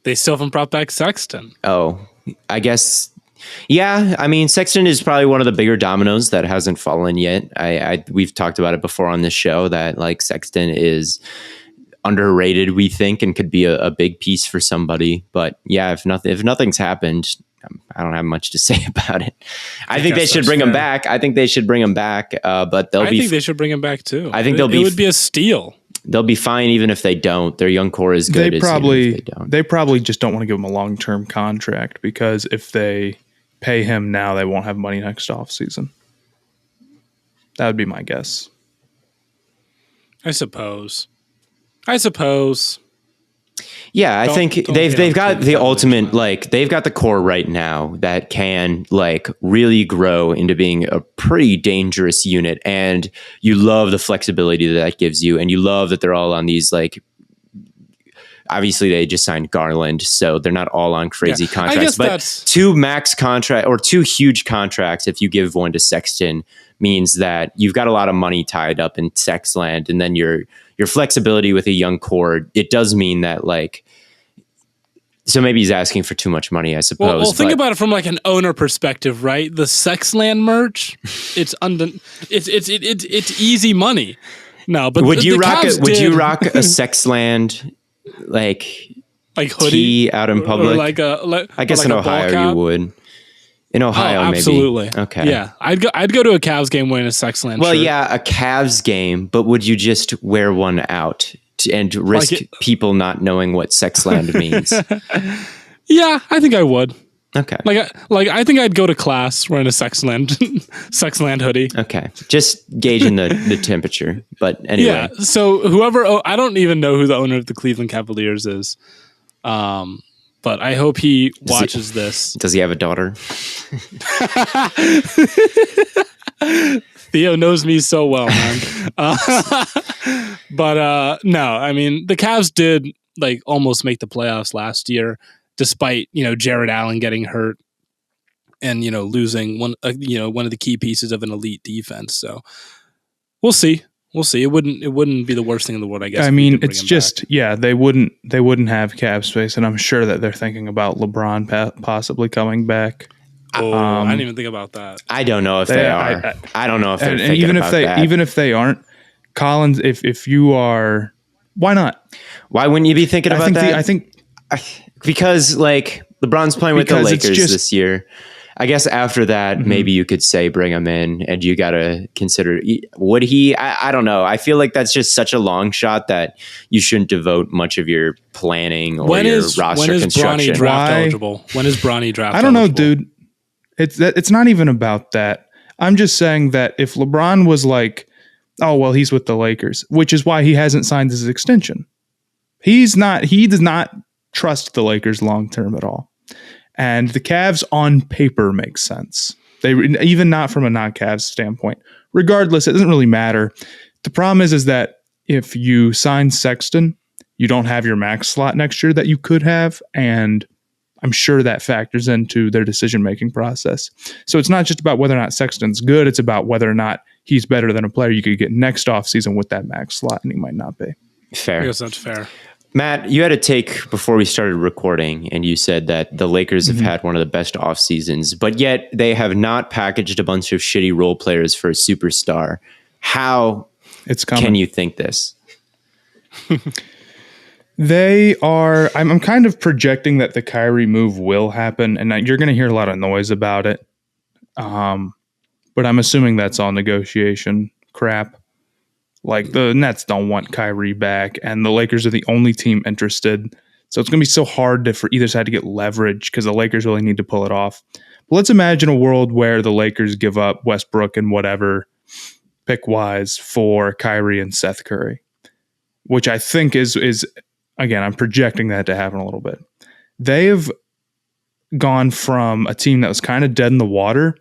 They still haven't brought back Sexton. Oh, I guess. Yeah, I mean, Sexton is probably one of the bigger dominoes that hasn't fallen yet. We've talked about it before on this show that like Sexton is underrated, we think, and could be a big piece for somebody. But yeah, if nothing's happened, I don't have much to say about it. I think they should bring him back. I think they should bring him back, but I think they should bring him back too. I think it would be a steal. They'll be fine even if they don't. Their young core is good. They probably just don't want to give him a long-term contract, because if they pay him now, they won't have money next offseason. That would be my guess. I suppose. Yeah, I think they've got the ultimate, like, they've got the core right now that can, like, really grow into being a pretty dangerous unit. And you love the flexibility that gives you, and you love that they're all on these, like, obviously they just signed Garland, so they're not all on crazy contracts, but two huge contracts, if you give one to Sexton, means that you've got a lot of money tied up in Sexland, and then your flexibility with a young core, it does mean that, like, so maybe he's asking for too much money, I suppose. Well, think about it from like an owner perspective, right? The Sexland merch, it's easy money. No, but would you rock a Sexland like hoodie tee out in public? I guess in Ohio you would. In Ohio, absolutely. Maybe. Okay. Yeah, I'd go to a Cavs game wearing a Sexland shirt. Yeah, a Cavs game, but would you just wear one out and risk people not knowing what Sexland means? Yeah, I think I would. Okay. I think I'd go to class wearing a Sexland hoodie. Okay. Just gauging the temperature. But anyway. Yeah. So I don't even know who the owner of the Cleveland Cavaliers is. But I hope he watches this. Does he have a daughter? Theo knows me so well, man. But no, I mean, the Cavs did like almost make the playoffs last year, despite, Jared Allen getting hurt and, losing one of the key pieces of an elite defense. So we'll see. It wouldn't be the worst thing in the world, I guess. I mean, it's just, they wouldn't have cap space, and I'm sure that they're thinking about LeBron possibly coming back. Oh, I didn't even think about that. I don't know if they are. I don't know if they're thinking even about that. Even if they aren't, Collins, if you are, why not? Why wouldn't you be thinking about that? Because, like, LeBron's playing with the Lakers this year. I guess after that, maybe you could say bring him in, and you got to consider, would he? I don't know. I feel like that's just such a long shot that you shouldn't devote much of your planning or your roster construction. When is Bronny draft eligible? I don't know, dude. It's not even about that. I'm just saying that if LeBron was like, oh, well, he's with the Lakers, which is why he hasn't signed his extension. He does not trust the Lakers long-term at all. And the Cavs on paper make sense. Even not from a non-Cavs standpoint. Regardless, it doesn't really matter. The problem is that if you sign Sexton, you don't have your max slot next year that you could have, and I'm sure that factors into their decision-making process. So it's not just about whether or not Sexton's good, it's about whether or not he's better than a player you could get next offseason with that max slot, and he might not be. Fair. I guess that's fair. Matt, you had a take before we started recording, and you said that the Lakers have had one of the best off seasons, but yet they have not packaged a bunch of shitty role players for a superstar. How can you think this? They are. I'm kind of projecting that the Kyrie move will happen, and you're going to hear a lot of noise about it. But I'm assuming that's all negotiation crap. Like, the Nets don't want Kyrie back, and the Lakers are the only team interested. So it's going to be so hard for either side to get leverage, because the Lakers really need to pull it off. But let's imagine a world where the Lakers give up Westbrook and whatever pick-wise for Kyrie and Seth Curry, which I think is again, I'm projecting that to happen a little bit. They've gone from a team that was kind of dead in the water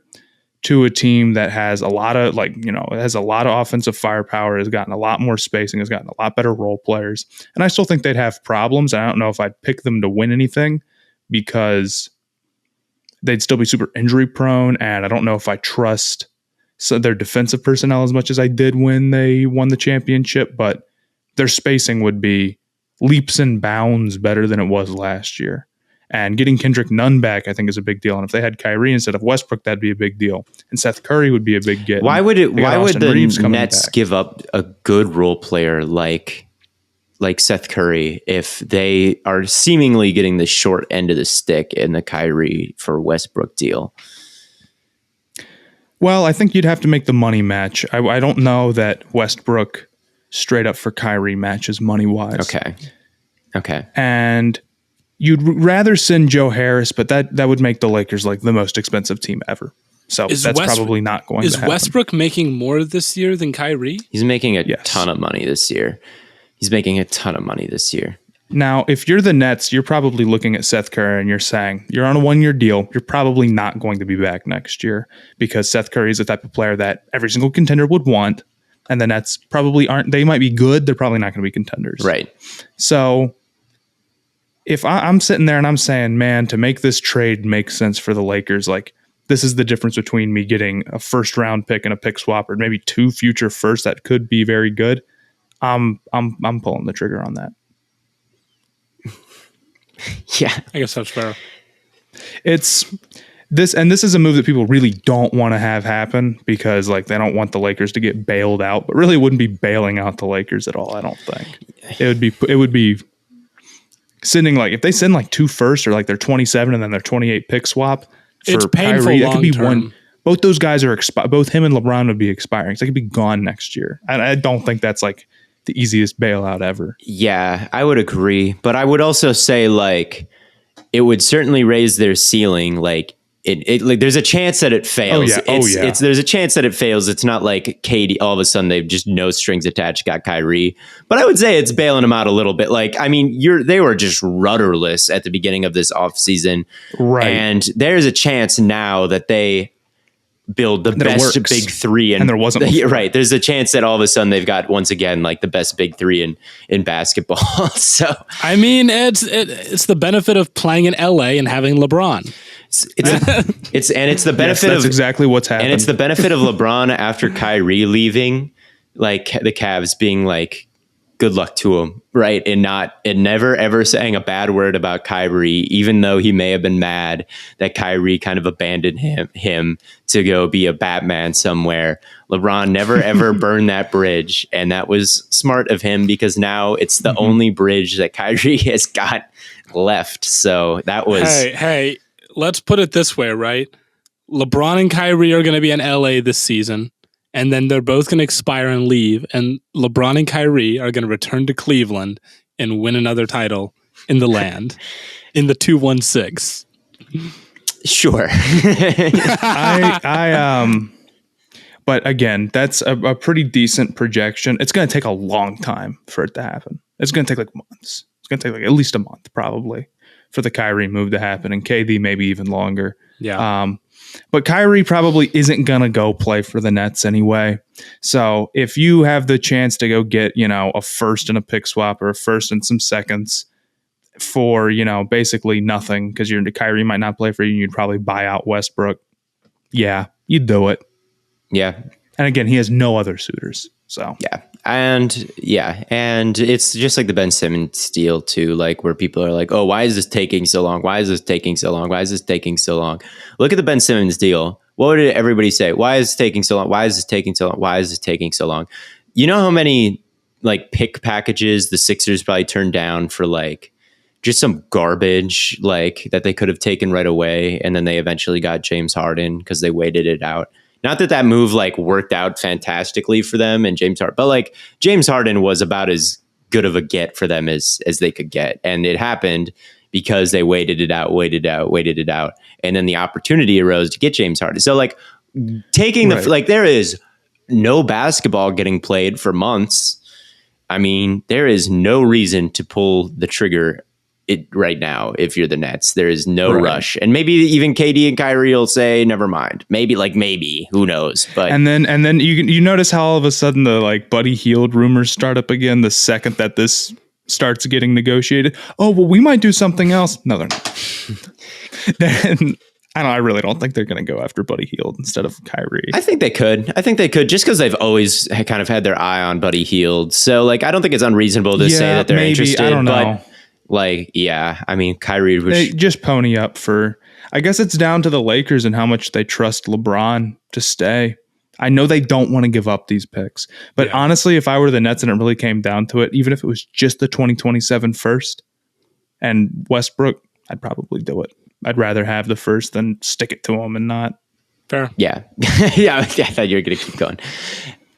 to a team that has a lot of offensive firepower, has gotten a lot more spacing, has gotten a lot better role players. And I still think they'd have problems. I don't know if I'd pick them to win anything, because they'd still be super injury prone. And I don't know if I trust their defensive personnel as much as I did when they won the championship, but their spacing would be leaps and bounds better than it was last year. And getting Kendrick Nunn back, I think, is a big deal. And if they had Kyrie instead of Westbrook, that'd be a big deal. And Seth Curry would be a big get. Why would the Nets give up a good role player like like Seth Curry if they are seemingly getting the short end of the stick in the Kyrie for Westbrook deal? Well, I think you'd have to make the money match. I don't know that Westbrook straight up for Kyrie matches money wise. Okay. And you'd rather send Joe Harris, but that would make the Lakers like the most expensive team ever. So that's probably not going to happen. Is Westbrook making more this year than Kyrie? He's making a ton of money this year. Now, if you're the Nets, you're probably looking at Seth Curry and you're saying, you're on a 1-year deal. You're probably not going to be back next year because Seth Curry is the type of player that every single contender would want. And the Nets probably aren't. They might be good. They're probably not going to be contenders. Right. So if I'm sitting there and I'm saying, man, to make this trade make sense for the Lakers, like this is the difference between me getting a first round pick and a pick swap or maybe 2 future firsts that could be very good. I'm pulling the trigger on that. Yeah, I guess that's fair. It's this, and this is a move that people really don't want to have happen because like they don't want the Lakers to get bailed out, but really it wouldn't be bailing out the Lakers at all. I don't think it would be sending like, if they send like 2 firsts or like their 27 and then their 28 pick swap for it's painful Kyrie, that could be long-term. Both those guys are both him and LeBron would be expiring. So they could be gone next year. And I don't think that's like the easiest bailout ever. Yeah, I would agree. But I would also say like it would certainly raise their ceiling. Like it like there's a chance that it fails. There's a chance that it fails. It's not like KD all of a sudden they've just no strings attached got Kyrie. But I would say it's bailing them out a little bit. Like, I mean, they were just rudderless at the beginning of this offseason. Right. And there's a chance now that they build the best big three, and there wasn't right. There's a chance that all of a sudden they've got once again like the best big three in basketball. So I mean, it's the benefit of playing in LA and having LeBron. It's the benefit that's exactly what's happening. And it's the benefit of LeBron after Kyrie leaving, like the Cavs being like, good luck to him, right? And never ever saying a bad word about Kyrie, even though he may have been mad that Kyrie kind of abandoned him to go be a Batman somewhere. LeBron never ever burned that bridge, and that was smart of him because now it's the only bridge that Kyrie has got left. So that was hey, let's put it this way, right? LeBron and Kyrie are going to be in LA this season. And then they're both going to expire and leave. And LeBron and Kyrie are going to return to Cleveland and win another title in the land in the 216. Sure. But again, that's a pretty decent projection. It's going to take a long time for it to happen. It's going to take like months. It's going to take like at least a month probably for the Kyrie move to happen, and KD maybe even longer. Yeah. But Kyrie probably isn't going to go play for the Nets anyway. So if you have the chance to go get, a first and a pick swap or a first and some seconds for, basically nothing because Kyrie might not play for you and you'd probably buy out Westbrook. Yeah, you'd do it. Yeah. And again, he has no other suitors. So yeah. And it's just like the Ben Simmons deal too, like where people are like, oh, why is this taking so long? Why is this taking so long? Why is this taking so long? Look at the Ben Simmons deal. What did everybody say? Why is this taking so long? Why is this taking so long? Why is this taking so long? You know how many like pick packages the Sixers probably turned down for like just some garbage like that they could have taken right away, and then they eventually got James Harden because they waited it out. Not that move like worked out fantastically for them and James Harden, but like James Harden was about as good of a get for them as they could get. And it happened because they waited it out. And then the opportunity arose to get James Harden. So like taking like there is no basketball getting played for months. I mean, there is no reason to pull the trigger right now. If you're the Nets, there is no rush, and maybe even KD and Kyrie will say, "Never mind." Maybe, who knows? But and then you notice how all of a sudden the like Buddy Hield rumors start up again the second that this starts getting negotiated. Oh well, we might do something else. No, they're not. Then I really don't think they're going to go after Buddy Hield instead of Kyrie. I think they could just because they've always kind of had their eye on Buddy Hield. So like, I don't think it's unreasonable to say that they're interested. I don't know. But like, yeah, I mean, Kyrie they just pony up for. I guess it's down to the Lakers and how much they trust LeBron to stay. I know they don't want to give up these picks, but honestly, if I were the Nets and it really came down to it, even if it was just the 2027 first and Westbrook, I'd probably do it. I'd rather have the first than stick it to them and not. Fair. Yeah. Yeah. I thought you were going to keep going.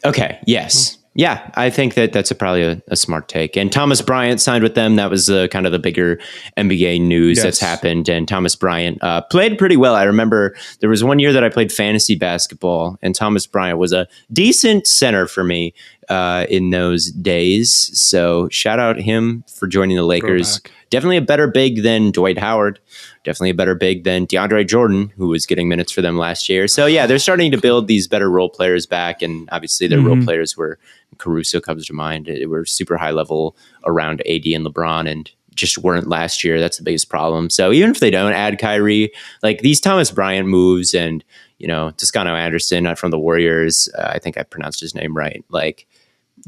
Okay. Yes. Yeah. I think that's probably a smart take. And Thomas Bryant signed with them. That was kind of the bigger NBA news that's happened. And Thomas Bryant played pretty well. I remember there was one year that I played fantasy basketball, and Thomas Bryant was a decent center for me in those days. So shout out him for joining the Lakers. Definitely a better big than Dwight Howard. Definitely a better big than DeAndre Jordan, who was getting minutes for them last year. So yeah, they're starting to build these better role players back. And obviously their role players were, Caruso comes to mind. They were super high level around AD and LeBron and just weren't last year. That's the biggest problem. So even if they don't add Kyrie, like these Thomas Bryant moves and, Toscano Anderson from the Warriors, I think I pronounced his name right. Like,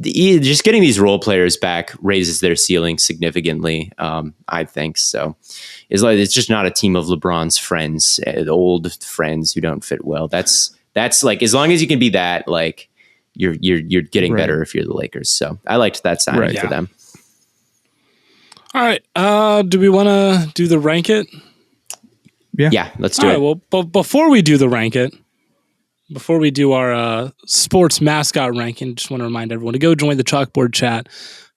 just getting these role players back raises their ceiling significantly, I think. So it's just not a team of LeBron's friends, old friends who don't fit well. That's like, as long as you can be that, like you're getting better if you're the Lakers. So I liked that signing for them. All right. Do we want to do the rank it? Yeah, let's do it. Well, but before we do the rank it, before we do our sports mascot ranking, just want to remind everyone to go join the chalkboard chat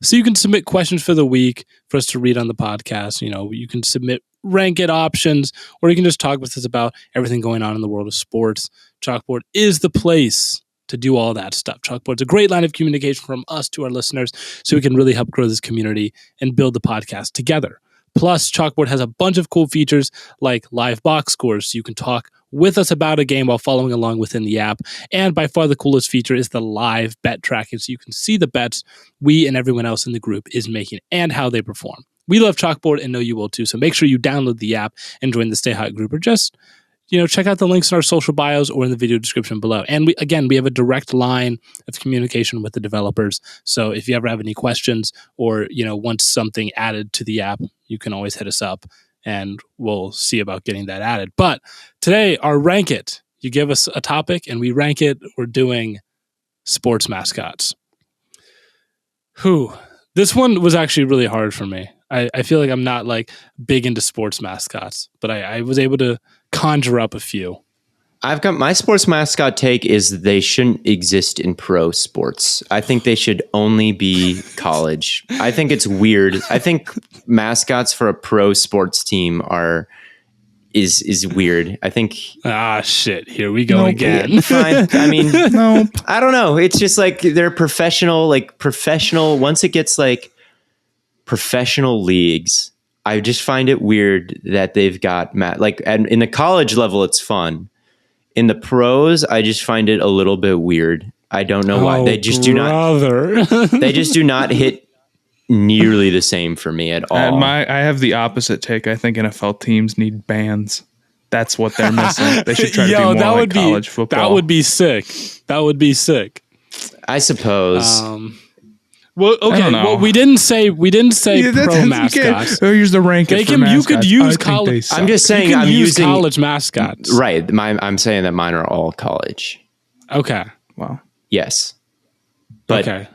so you can submit questions for the week for us to read on the podcast. You can submit rank it options, or you can just talk with us about everything going on in the world of sports. Chalkboard is the place to do all that stuff. Chalkboard's a great line of communication from us to our listeners, so we can really help grow this community and build the podcast together. Plus, Chalkboard has a bunch of cool features like live box scores, so you can talk with us about a game while following along within the app. And by far the coolest feature is the live bet tracking, so you can see the bets we and everyone else in the group is making and how they perform. We love Chalkboard and know you will too, so make sure you download the app and join the Stay Hot group, or just check out the links in our social bios or in the video description below. And we have a direct line of communication with the developers. So if you ever have any questions or, want something added to the app, you can always hit us up and we'll see about getting that added. But today, our rank it. You give us a topic and we rank it. We're doing sports mascots. This one was actually really hard for me. I feel like I'm not like big into sports mascots, but I was able to conjure up a few. I've got my sports mascot take is they shouldn't exist in pro sports. I think they should only be college. I think it's weird. I think mascots for a pro sports team is weird. I think shit, here we go again. Fine. I mean, no, I don't know. It's just like they're professional. Once it gets like professional leagues, I just find it weird that they've got and in the college level, it's fun. In the pros, I just find it a little bit weird. I don't know why. They just do not. They just do not hit nearly the same for me at all. I have the opposite take. I think NFL teams need bands. That's what they're missing. They should try to do more like college football. That would be sick. That would be sick. I suppose. Well, okay. Well, we didn't say pro mascots. Here's the ranking for mascots. You could use college. I'm just saying I'm using college mascots. Right. I'm saying that mine are all college. Okay. Wow. Yes. But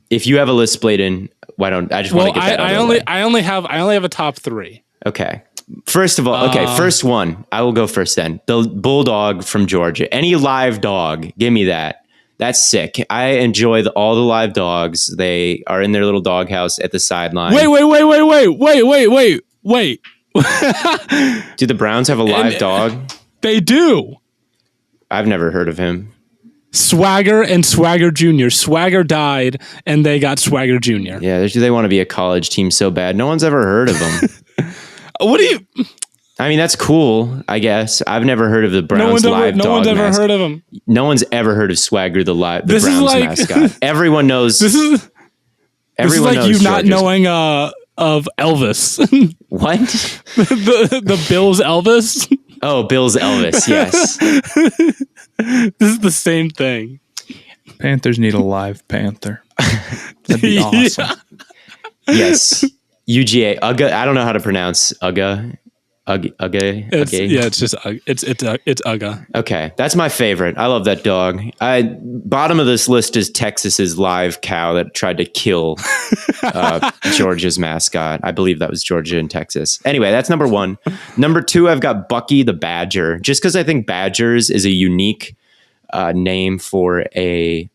if you have a list, Blaiden, why don't I just want to get that out of the way? I only have a top 3. Okay. First of all, first one. I will go first then. The bulldog from Georgia. Any live dog, give me that. That's sick. I enjoy all the live dogs. They are in their little doghouse at the sideline. Wait. Do the Browns have a live dog? They do. I've never heard of him. Swagger and Swagger Jr. Swagger died, and they got Swagger Jr. Yeah, they want to be a college team so bad. No one's ever heard of them. What do you... I mean, that's cool, I guess. I've never heard of the Browns live dog. No one's ever heard of him. No one's ever heard of Swagger, the Browns mascot. Everyone knows. This is like you not knowing of Elvis. What? the Bills Elvis? Oh, Bills Elvis, yes. This is the same thing. Panthers need a live panther. That'd be awesome. Yes. UGA. Uga. I don't know how to pronounce Uga. It's just it's Ugga. Okay, that's my favorite. I love that dog. Bottom of this list is Texas's live cow that tried to kill Georgia's mascot. I believe that was Georgia and Texas. Anyway, that's number 1. Number 2, I've got Bucky the Badger, just because I think Badgers is a unique name for a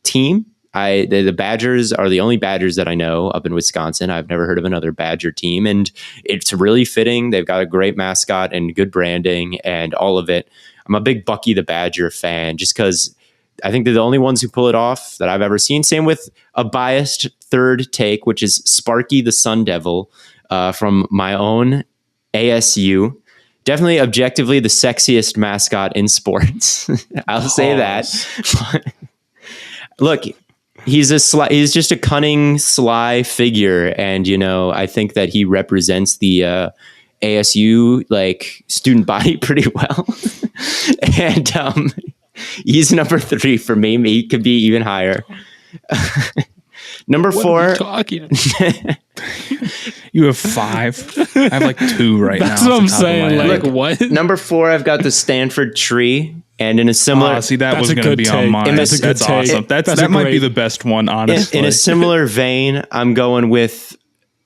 team. The Badgers are the only Badgers that I know up in Wisconsin. I've never heard of another Badger team, and it's really fitting. They've got a great mascot and good branding and all of it. I'm a big Bucky the Badger fan just because I think they're the only ones who pull it off that I've ever seen. Same with a biased third take, which is Sparky the Sun Devil from my own ASU. Definitely objectively the sexiest mascot in sports. I'll say that. Look, he's just a cunning, sly figure, and I think that he represents the ASU student body pretty well. And he's number 3 for me. He could be even higher. Number 4. You have 5. I have 2 right now. That's what I'm saying. What? Number 4, I've got the Stanford tree. And in a similar, that was going to be on mine. That's awesome. That might be the best one, honestly. In a similar vein, I'm going with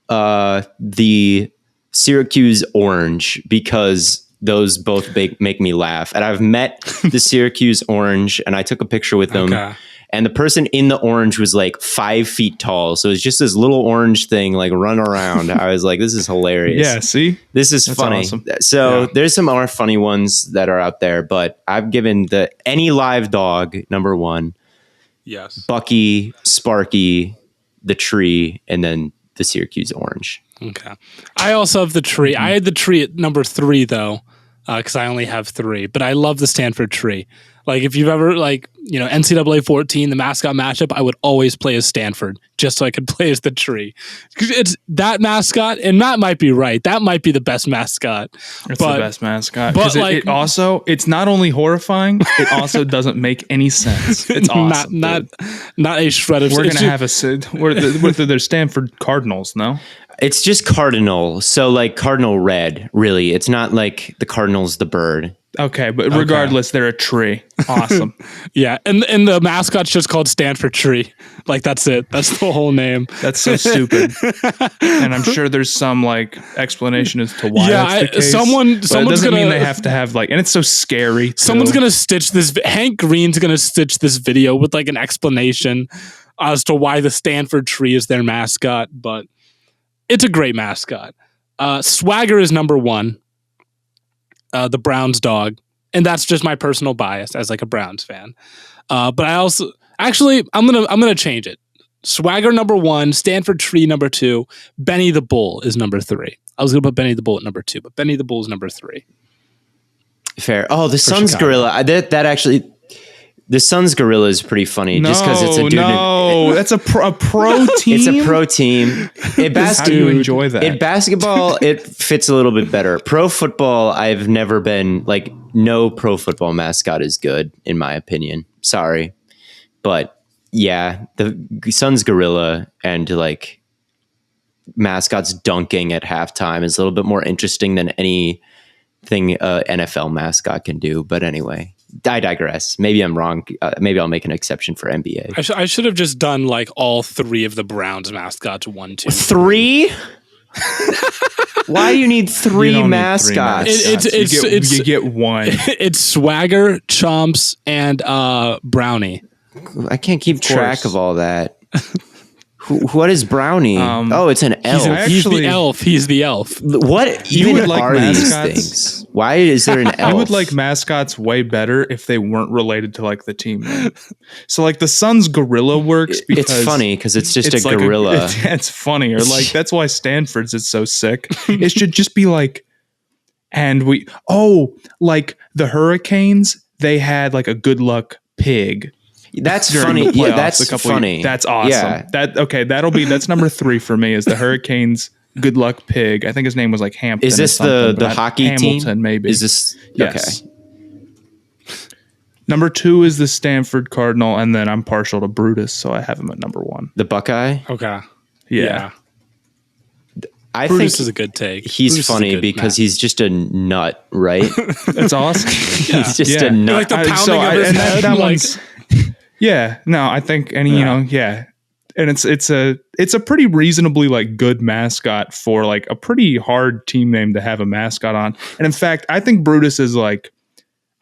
the Syracuse orange because those both make me laugh. And I've met the Syracuse orange, and I took a picture with them. Okay. And the person in the orange was 5 feet tall. So it's just this little orange thing run around. I was like, this is hilarious. Yeah, see? That's funny. Awesome. So there's some more funny ones that are out there, but I've given any live dog number 1. Yes. Bucky, Sparky, the tree, and then the Syracuse orange. Okay. I also have the tree. I had the tree at number 3 though, because I only have 3, but I love the Stanford tree. If you've ever NCAA 14, the mascot matchup, I would always play as Stanford just so I could play as the tree. It's that mascot, and Matt might be right. That might be the best mascot. It's the best mascot. But it's not only horrifying, it also doesn't make any sense. It's awesome. Not a shred of. We're gonna have they're Stanford Cardinals, no? It's just cardinal. So cardinal red, really. It's not like the Cardinals, the bird. Okay, but regardless, they're a tree. Awesome. Yeah, and the mascot's just called Stanford Tree. That's it. That's the whole name. That's so stupid. And I'm sure there's some explanation as to why that's the case. Someone's doesn't mean they have to have and it's so scary. Someone's gonna stitch this. Hank Green's gonna stitch this video with an explanation as to why the Stanford Tree is their mascot. But it's a great mascot. Swagger is number 1. The Browns dog, and that's just my personal bias as a Browns fan. But I also I'm gonna change it. Swagger number 1, Stanford Tree number 2, Benny the Bull is number 3. I was gonna put Benny the Bull at number 2, but Benny the Bull is number 3. Fair. Oh, the Suns gorilla. That actually. The Suns gorilla is pretty funny just because it's a dude. No, that's a pro team. It's a pro team. How do you enjoy that? In basketball, it fits a little bit better. Pro football, I've never been no pro football mascot is good in my opinion. Sorry, but yeah, the Suns gorilla and mascots dunking at halftime is a little bit more interesting than anything NFL mascot can do. But anyway. I digress. Maybe I'm wrong. Maybe I'll make an exception for NBA. I should have just done all 3 of the Browns mascots 1, 2, 3. Why do you need 3 mascots? You get 1. It's Swagger, Chomps, and Brownie. I can't keep track of all that. What is Brownie? It's an elf. He's the elf. He's the elf. What even are these things? Why is there an elf? I would like mascots way better if they weren't related to the team name. So the Suns gorilla works because it's funny because it's just a gorilla. It's funnier. That's why Stanford's is so sick. It should just be the Hurricanes. They had a good luck pig. That's funny. Yeah, that's funny. That's awesome. Yeah. That's number 3 for me is the Hurricanes good luck pig. I think his name was Hampton. Is this the hockey Hamilton, team? Maybe. Is this yes. Okay. Number 2 is the Stanford Cardinal, and then I'm partial to Brutus, so I have him at number 1. The Buckeye? Okay. Yeah. I Brutus think is a good take. He's Brutus funny because he's just a nut, right? That's awesome. He's just a nut. Like the pounding of his head. That like, one's, yeah, no, I think, and you know, yeah. And it's a pretty reasonably like good mascot for like a pretty hard team name to have a mascot on. And in fact, I think Brutus is like,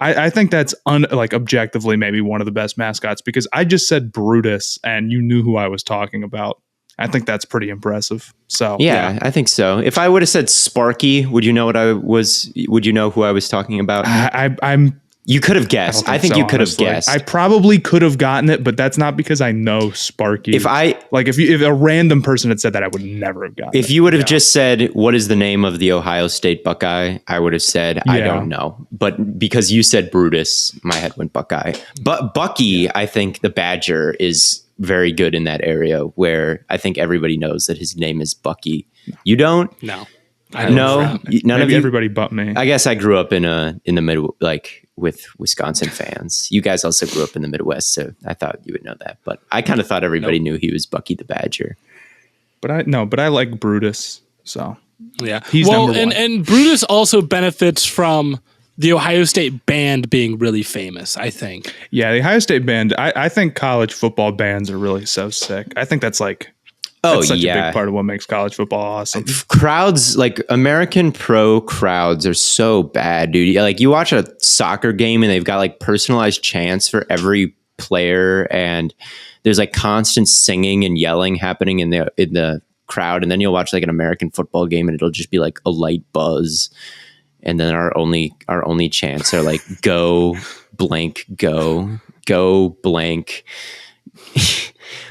I think that's like objectively maybe one of the best mascots because I just said Brutus and you knew who I was talking about. I think that's pretty impressive. So yeah, I think so. If I would have said Sparky, would you know what I was? Would you know who I was talking about? I'm. You could have guessed. I think so, you could have honestly. guessed. I probably could have gotten it, but that's not because I know Sparky. If a random person had said that, I would never have gotten it. If you would have just said, what is the name of the Ohio State Buckeye? I would have said, I don't know. But because you said Brutus, my head went Buckeye. But Bucky, I think the Badger is very good in that area where I think everybody knows that his name is Bucky. You don't? No. None of you? Everybody but me. I guess I grew up in the middle, like with Wisconsin fans. You guys also grew up in the Midwest, so I thought you would know that. But I kind of thought everybody knew he was Bucky the Badger. But I like Brutus. So yeah, he's number one. And Brutus also benefits from the Ohio State band being really famous, I think. Yeah, the Ohio State band. I think college football bands are really so sick. I think that's like. That's such a big part of what makes college football awesome. Crowds, like American pro crowds, are so bad, dude. Like you watch a soccer game and they've got like personalized chants for every player, and there's like constant singing and yelling happening in the crowd. And then you'll watch like an American football game and it'll just be like a light buzz. And then our only chants are like go blank, go blank.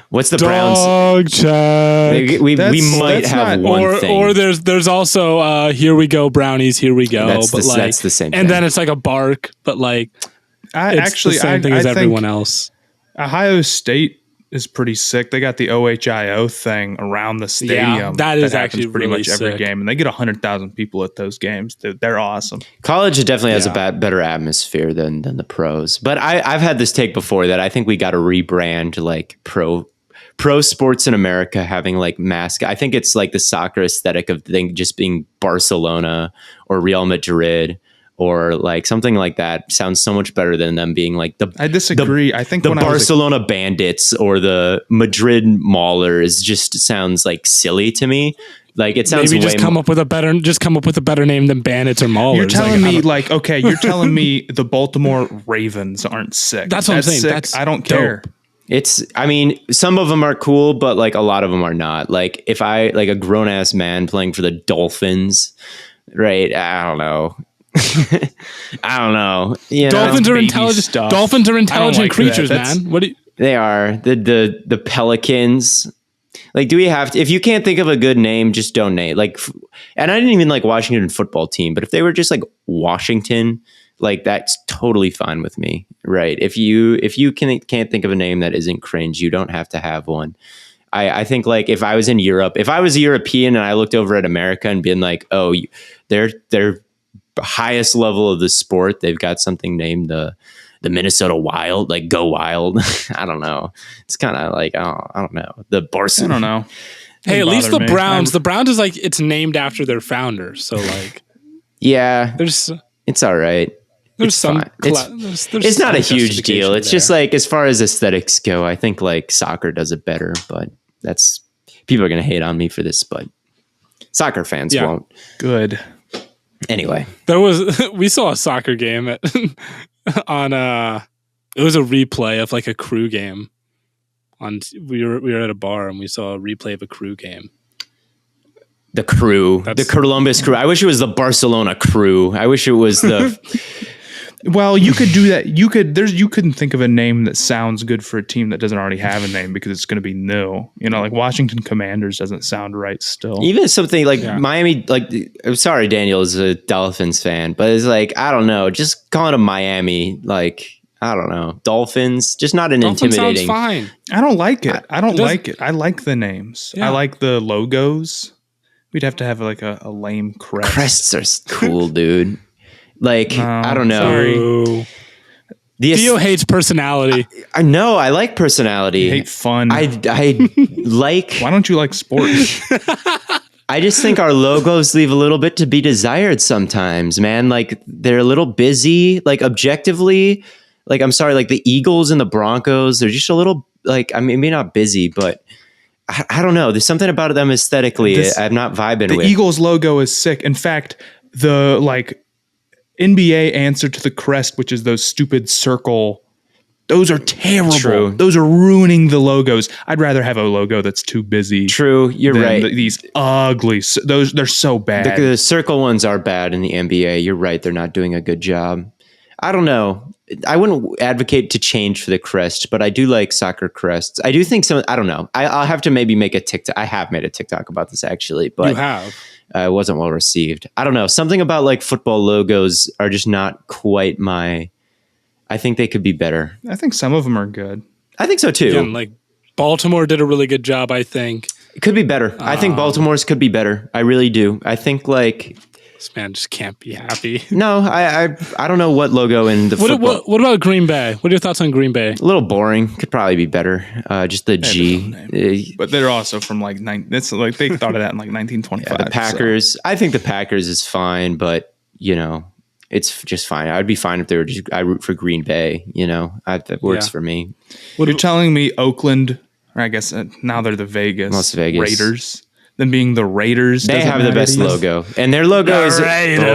What's the Browns? Dog check. We might have one thing. Or there's also here we go brownies, here we go. That's the same thing. And then it's like a bark, but like it's the same thing as everyone else. Ohio State is pretty sick. They got the OHIO thing around the stadium. Yeah, that is actually pretty really much every sick. game, and they get 100,000 people at those games. They're awesome. College definitely has a better atmosphere than the pros. But I've had this take before that I think we got to rebrand like pro sports in America having like mascot. I think it's like the soccer aesthetic of just being Barcelona or Real Madrid. Or like something like that sounds so much better than them being like I disagree. I think the Barcelona Bandits or the Madrid Maulers just sounds like silly to me. Like it sounds maybe just come up with a better name than Bandits or Maulers. You're telling me you're telling me the Baltimore Ravens aren't sick. That's what I'm saying. I don't care. I mean, some of them are cool, but like a lot of them are not. Like if I like a grown ass man playing for the Dolphins, right? I don't know. I don't know. Dolphins are intelligent. Stuff. Dolphins are intelligent creatures, man. What do you? They are the Pelicans. Like, do we have to? If you can't think of a good name, just don't name. Like, and I didn't even like Washington football team, but if they were just like Washington, like that's totally fine with me, right? If you can't think of a name that isn't cringe, you don't have to have one. I think like if I was in Europe, if I was a European and I looked over at America and been like, oh, they're highest level of the sport, they've got something named the Minnesota Wild, like go Wild. I don't know. It's kind of like I don't know. The Barcelona. I don't know. Hey, at least the Browns. The Browns is like it's named after their founder. So like, yeah, it's all right. There's it's some. fine. It's not a huge deal. It's just like as far as aesthetics go, I think like soccer does it better. But that's people are gonna hate on me for this, but soccer fans won't. Good. Anyway, we saw a soccer game on it was a replay of like a crew game. We were at a bar and we saw a replay of a crew game. The Crew, the Columbus Crew. I wish it was the Barcelona Crew. I wish it was the. Well, you could do that. You couldn't think of a name that sounds good for a team that doesn't already have a name because it's going to be new. You know, like Washington Commanders doesn't sound right still. Even something like Miami, like, I'm sorry, Daniel is a Dolphins fan, but it's like, I don't know, just calling them Miami, like, I don't know, Dolphins, just not an intimidating. Sounds fine. I don't like it. I don't like it. I like the names. Yeah. I like the logos. We'd have to have like a lame crest. Crests are cool, dude. Like, no, I don't know. Sorry. THEO hates personality. I know. I like personality. You hate fun. I like. Why don't you like sports? I just think our logos leave a little bit to be desired sometimes, man. Like they're a little busy, like objectively. Like I'm sorry, like the Eagles and the Broncos, they're just a little like, I mean, maybe not busy, but I don't know. There's something about them aesthetically I'm not vibing with. The Eagles logo is sick. In fact, the like NBA answer to the crest, which is those stupid circle, those are terrible. True. Those are ruining the logos. I'd rather have a logo that's too busy. True, you're right. These ugly, they're so bad. The circle ones are bad in the NBA. You're right. They're not doing a good job. I don't know. I wouldn't advocate to change for the crest, but I do like soccer crests. I do think I don't know. I'll have to maybe make a TikTok. I have made a TikTok about this actually, but you have. It wasn't well received. I don't know. Something about like football logos are just not quite my. I think they could be better. I think some of them are good. I think so too. Again, like Baltimore did a really good job, I think. It could be better. I think Baltimore's could be better. I really do. I think like this man just can't be happy. No, I don't know what logo in the football. What about Green Bay? What are your thoughts on Green Bay? A little boring. Could probably be better. Just the G. But they're also from like it's like they thought of that in like 1925. Yeah, the Packers. So. I think the Packers is fine, but you know. It's just fine. I'd be fine if they were just. I root for Green Bay. You know, that works for me. You're telling me Oakland, or I guess now they're the Las Vegas Raiders. Them being the Raiders, they have the best logo, and their logo is the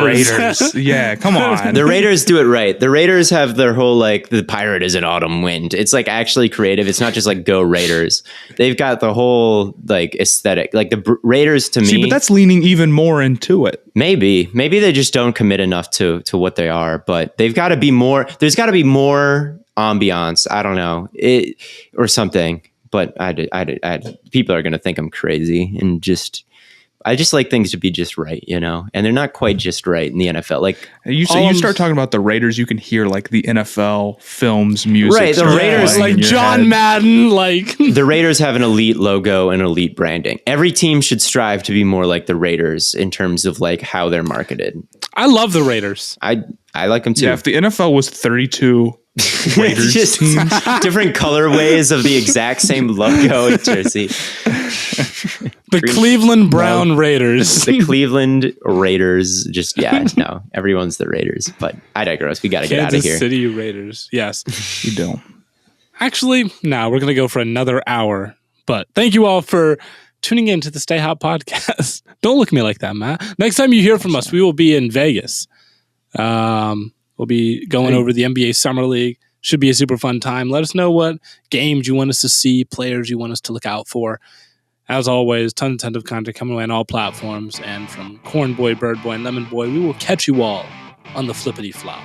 Raiders. Yeah, come on. The Raiders do it right. The Raiders have their whole like the pirate is an autumn wind. It's like actually creative. It's not just like go Raiders. They've got the whole like aesthetic. Like the Raiders to me, but that's leaning even more into it. Maybe they just don't commit enough to what they are. But they've got to be more. There's got to be more ambiance. I don't know or something. But people are going to think I'm crazy and I just like things to be just right, you know, and they're not quite just right in the NFL. Like you start talking about the Raiders, you can hear like the NFL films music. Right. The Raiders, like John Madden, like the Raiders have an elite logo and elite branding. Every team should strive to be more like the Raiders in terms of like how they're marketed. I love the Raiders. I like them too. Yeah. If the NFL was 32 Raiders just teams. Different colorways of the exact same logo and jersey. The Cleveland Brown Raiders. The Cleveland Raiders. Just no, everyone's the Raiders. But I digress. We got to get out of here. Kansas City Raiders. Yes, you don't. Actually, no. We're gonna go for another hour. But thank you all for tuning in to the Stay Hot podcast. Don't look at me like that, Matt. Next time you hear from us, we will be in Vegas. We'll be going over the NBA Summer League. Should be a super fun time. Let us know what games you want us to see, players you want us to look out for. As always, tons of content coming away on all platforms. And from Corn Boy, Bird Boy, and Lemon Boy, we will catch you all on the flippity flop.